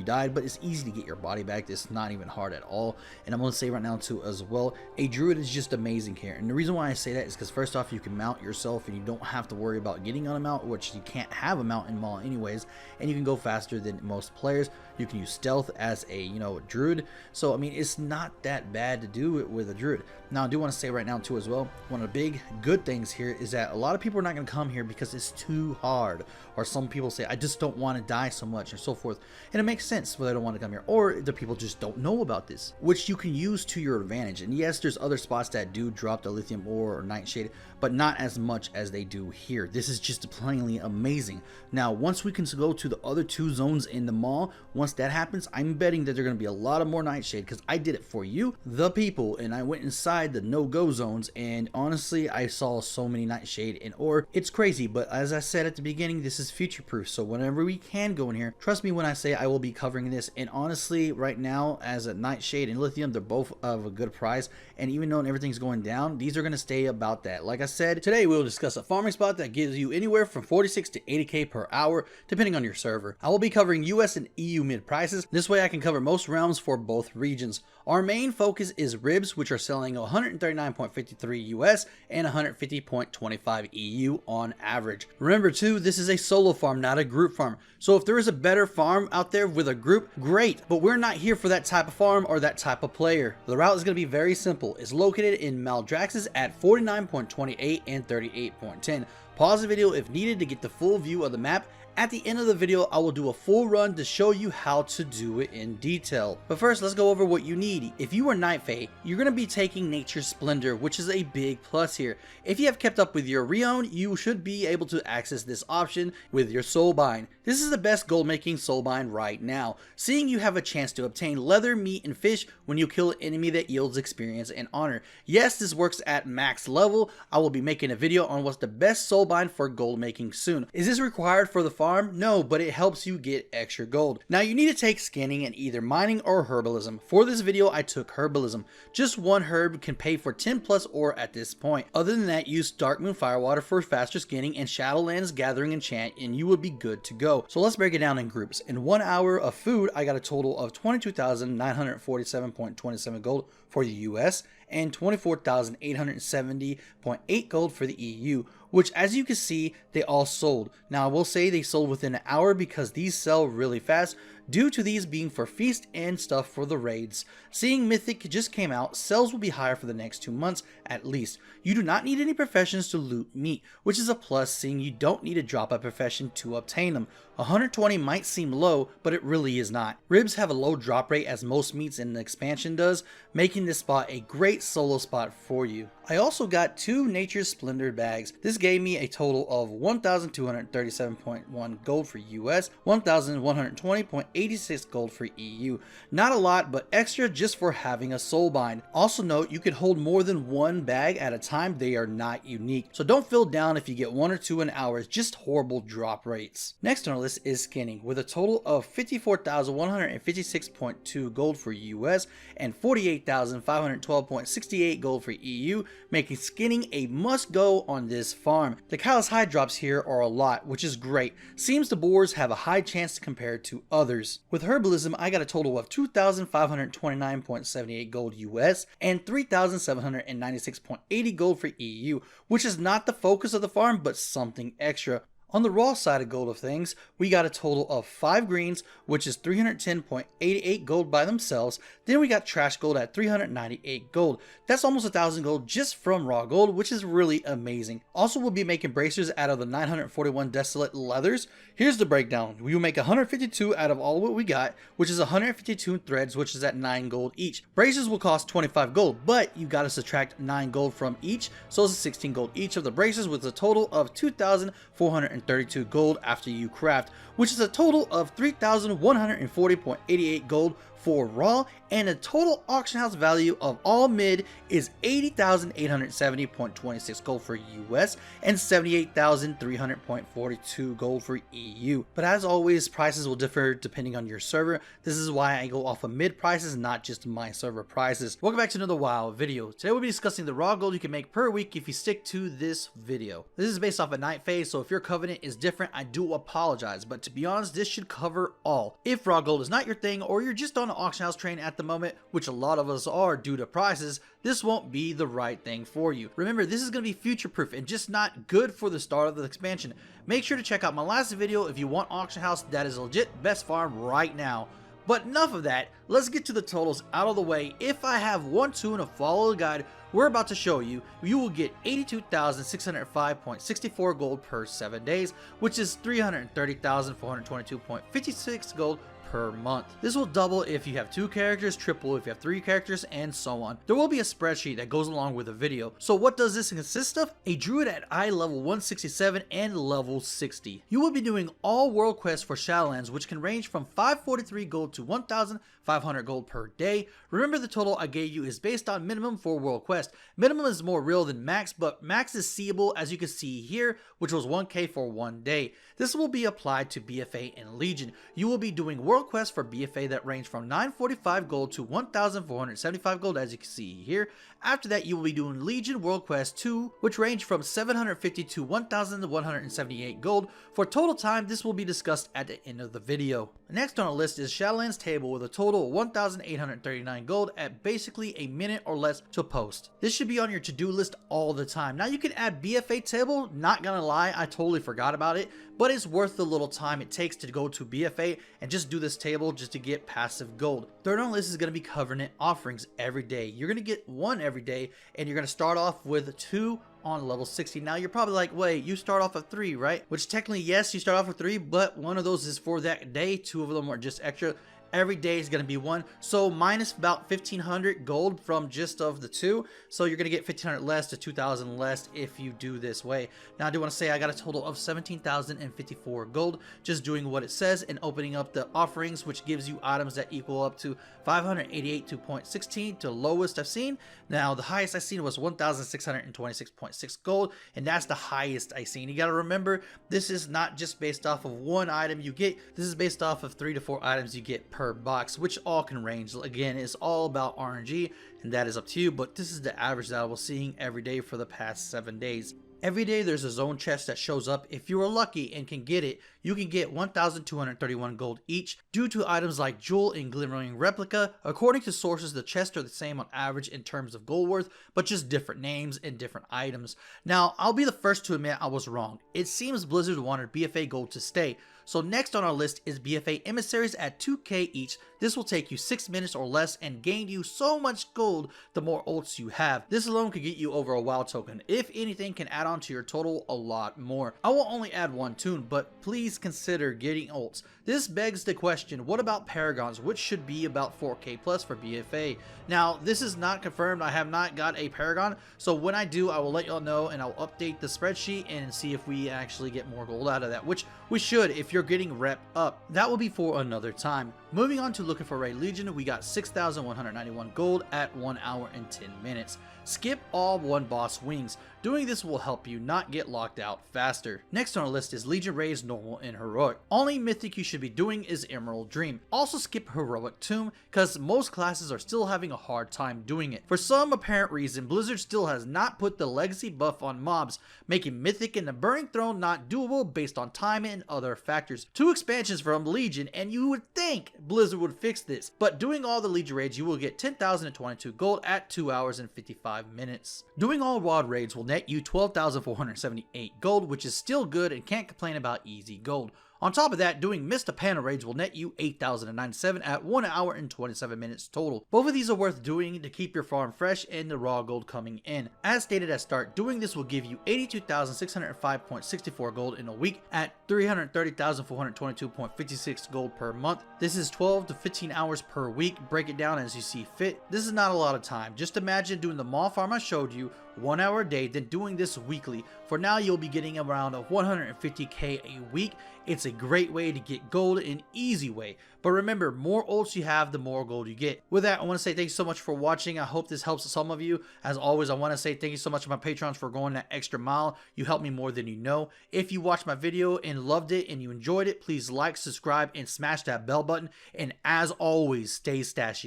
died, but it's easy to get your body back. It's not even hard at all. And I'm going to say right now too as well, a druid is just amazing here, and the reason why I say that is because first off, you can mount yourself and you don't have to worry about getting on a mount, which you can't have a mount in Maul anyways, and you can go faster than most players. You can use stealth as a druid, so I mean it's not that bad to do it with a druid. Now I do want to say right now too as well, one of the big good things here is that a lot of people are not going to come here because it's too hard, or some people say I just don't want to die so much and so forth, and it makes sense why they don't want to come here, or the people just don't know about this, which you can use to your advantage. And yes, there's other spots that do drop the lithium ore or Nightshade, but not as much as they do here. This is just plainly amazing. Now once we can go to the other 2 zones in the Maul, once that happens, I'm betting that there's going to be a lot of more Nightshade because I did it for you, the people, and I went inside the no-go zones, and honestly I saw so many Nightshade and ore. It's crazy, but as I said at the beginning, this is future proof, so whenever we can go in here, trust me when I say I will be covering this. And honestly right now, as a Nightshade and lithium, they're both of a good price, and even though everything's going down, these are going to stay about that. Like I said, today we'll discuss a farming spot that gives you anywhere from 46 to 80k per hour depending on your server. I will be covering US and EU mid prices. This way I can cover most realms for both regions. Our main focus is ribs, which are selling 139.53 US and 150.25 EU on average. Remember too, this is a solo farm, not a group farm. So if there is a better farm out there with a group, great, but we're not here for that type of farm or that type of player. The route is going to be very simple. It's located in Maldraxxus at 49.28 and 38.10. Pause the video if needed to get the full view of the map. At the end of the video, I will do a full run to show you how to do it in detail. But first, let's go over what you need. If you are Night Fae, you're going to be taking Nature's Splendor, which is a big plus here. If you have kept up with your Reown, you should be able to access this option with your Soulbind. This is the best gold making Soulbind right now, seeing you have a chance to obtain leather, meat, and fish when you kill an enemy that yields experience and honor. Yes, this works at max level. I will be making a video on what's the best Soulbind for gold making soon. Is this required for the farm? No, but it helps you get extra gold. Now you need to take scanning in either mining or herbalism. For this video, I took herbalism. Just one herb can pay for 10 plus ore at this point. Other than that, use Darkmoon Firewater for faster scanning and Shadowlands Gathering Enchant, and you would be good to go. So let's break it down in groups. In 1 hour of food, I got a total of 22,947.27 gold for the US and 24,870.8 gold for the EU, which as you can see, they all sold. Now I will say they sold within an hour because these sell really fast due to these being for feast and stuff for the raids. Seeing Mythic just came out, sales will be higher for the next 2 months at least. You do not need any professions to loot meat, which is a plus seeing you don't need to drop a profession to obtain them. 120 might seem low, but it really is not. Ribs have a low drop rate as most meats in the expansion does, making this spot a great solo spot for you. I also got 2 Nature's Splendor bags. This gave me a total of 1,237.1 gold for US, 1,120.8 86 gold for EU. Not a lot, but extra just for having a soulbind. Also note, you can hold more than one bag at a time. They are not unique, so don't feel down if you get 1 or 2 an hour. It's just horrible drop rates. Next on our list is skinning, with a total of 54,156.2 gold for US and 48,512.68 gold for EU, making skinning a must go on this farm. The Callous Hide drops here are a lot, which is great. Seems the boars have a high chance to compare to others. With herbalism, I got a total of 2,529.78 gold US and 3,796.80 gold for EU, which is not the focus of the farm, but something extra. On the raw side of gold of things, we got a total of 5 greens, which is 310.88 gold by themselves. Then we got trash gold at 398 gold. That's almost 1,000 gold just from raw gold, which is really amazing. Also, we'll be making bracers out of the 941 desolate leathers. Here's the breakdown. We will make 152 out of all what we got, which is 152 threads, which is at 9 gold each. Bracers will cost 25 gold, but you got to subtract 9 gold from each, so it's 16 gold each of the bracers, with a total of 2,432 gold after you craft, which is a total of 3,140.88 gold for raw, and a total auction house value of all mid is 80,870.26 gold for US and 78,300.42 gold for EU. But as always, prices will differ depending on your server. This is why I go off of mid prices, not just my server prices. Welcome back to another WoW video. Today we'll be discussing the raw gold you can make per week if you stick to this video. This is based off a night phase, so if your covenant is different, I do apologize, but to be honest, this should cover all. If raw gold is not your thing, or you're just on an auction house train at the moment, which a lot of us are due to prices, this won't be the right thing for you. Remember, this is going to be future proof and just not good for the start of the expansion. Make sure to check out my last video if you want auction house that is legit best farm right now. But enough of that, let's get to the totals out of the way. If I have 1 tune of follow the guide we're about to show you, you will get 82,605.64 gold per 7 days, which is 330,422.56 gold per month. This will double if you have 2 characters, triple if you have 3 characters, and so on. There will be a spreadsheet that goes along with the video. So what does this consist of? A druid at eye level 167 and level 60. You will be doing all world quests for Shadowlands, which can range from 543 gold to 1,500 gold per day. Remember, the total I gave you is based on minimum for world quest. Minimum is more real than max, but max is seeable, as you can see here, which was 1k for 1 day. This will be applied to BFA and Legion. You will be doing world quests for BFA that range from 945 gold to 1,475 gold, as you can see here. After that, you will be doing Legion World Quest 2, which range from 750 to 1,178 gold. For total time, this will be discussed at the end of the video. Next on our list is Shadowlands table with a total of 1,839 gold at basically a minute or less to post. This should be on your to-do list all the time. Now you can add BFA table, not gonna lie, I totally forgot about it, but it's worth the little time it takes to go to BFA and just do this table just to get passive gold. Third on the list is going to be Covenant offerings every day. You're going to get 1 every day, and you're going to start off with 2 on level 60. Now you're probably like, wait, you start off with 3, right? Which technically, yes, you start off with 3, but one of those is for that day. 2 of them are just extra. Every day is going to be 1, so minus about 1,500 gold from just of the 2, so you're going to get 1,500 less to 2,000 less if you do this way. Now I do want to say I got a total of 17,054 gold just doing what it says and opening up the offerings, which gives you items that equal up to 582.16 to lowest I've seen. Now the highest I've seen was 1,626.6 gold, and that's the highest I've seen. You got to remember, this is not just based off of 1 item you get, this is based off of 3 to 4 items you get per box, which all can range. Again, it's all about RNG, and that is up to you, but this is the average that I was seeing every day for the past 7 days. Every day there's a zone chest that shows up. If you are lucky and can get it, you can get 1,231 gold each. Due to items like Jewel and Glimmering Replica, according to sources, the chests are the same on average in terms of gold worth, but just different names and different items. Now, I'll be the first to admit I was wrong. It seems Blizzard wanted BFA gold to stay. So next on our list is Bfa Emissaries at 2k each. This will take you 6 minutes or less and gain you so much gold the more ults you have. This alone could get you over a WoW token. If anything, can add on to your total a lot more. I will only add 1 toon, but please consider getting ults. This begs the question, what about Paragons, which should be about 4k plus for BFA? Now, this is not confirmed. I have not got a Paragon, so when I do, I will let y'all know and I'll update the spreadsheet and see if we actually get more gold out of that, which we should. If you're you're getting rep up. That will be for another time. Moving on to looking for Raid Legion, we got 6,191 gold at 1 hour and 10 minutes. Skip all one boss wings. Doing this will help you not get locked out faster. Next on our list is Legion Raids Normal and Heroic. Only mythic you should be doing is Emerald Dream. Also skip Heroic Tomb because most classes are still having a hard time doing it. For some apparent reason, Blizzard still has not put the legacy buff on mobs, making Mythic and the Burning Throne not doable based on time and other factors. 2 expansions from Legion, and you would think Blizzard would fix this, but doing all the Legion raids you will get 10,022 gold at 2 hours and 55 minutes. Doing all WoD raids will net you 12,478 gold, which is still good and can't complain about easy gold. On top of that, doing Mist of Pana raids will net you 8,097 at 1 hour and 27 minutes total. Both of these are worth doing to keep your farm fresh and the raw gold coming in. As stated at start, doing this will give you 82,605.64 gold in a week at 330,422.56 gold per month. This is 12 to 15 hours per week. Break it down as you see fit. This is not a lot of time. Just imagine doing the Maul farm I showed you 1 hour a day, then doing this weekly. For now, you'll be getting around 150k a week. It's a great way to get gold, an easy way. But remember, more ults you have, the more gold you get. With that, I want to say thank you so much for watching. I hope this helps some of you. As always, I want to say thank you so much to my patrons for going that extra mile. You help me more than you know. If you watched my video and loved it and you enjoyed it, please like, subscribe, and smash that bell button. And as always, stay stashy.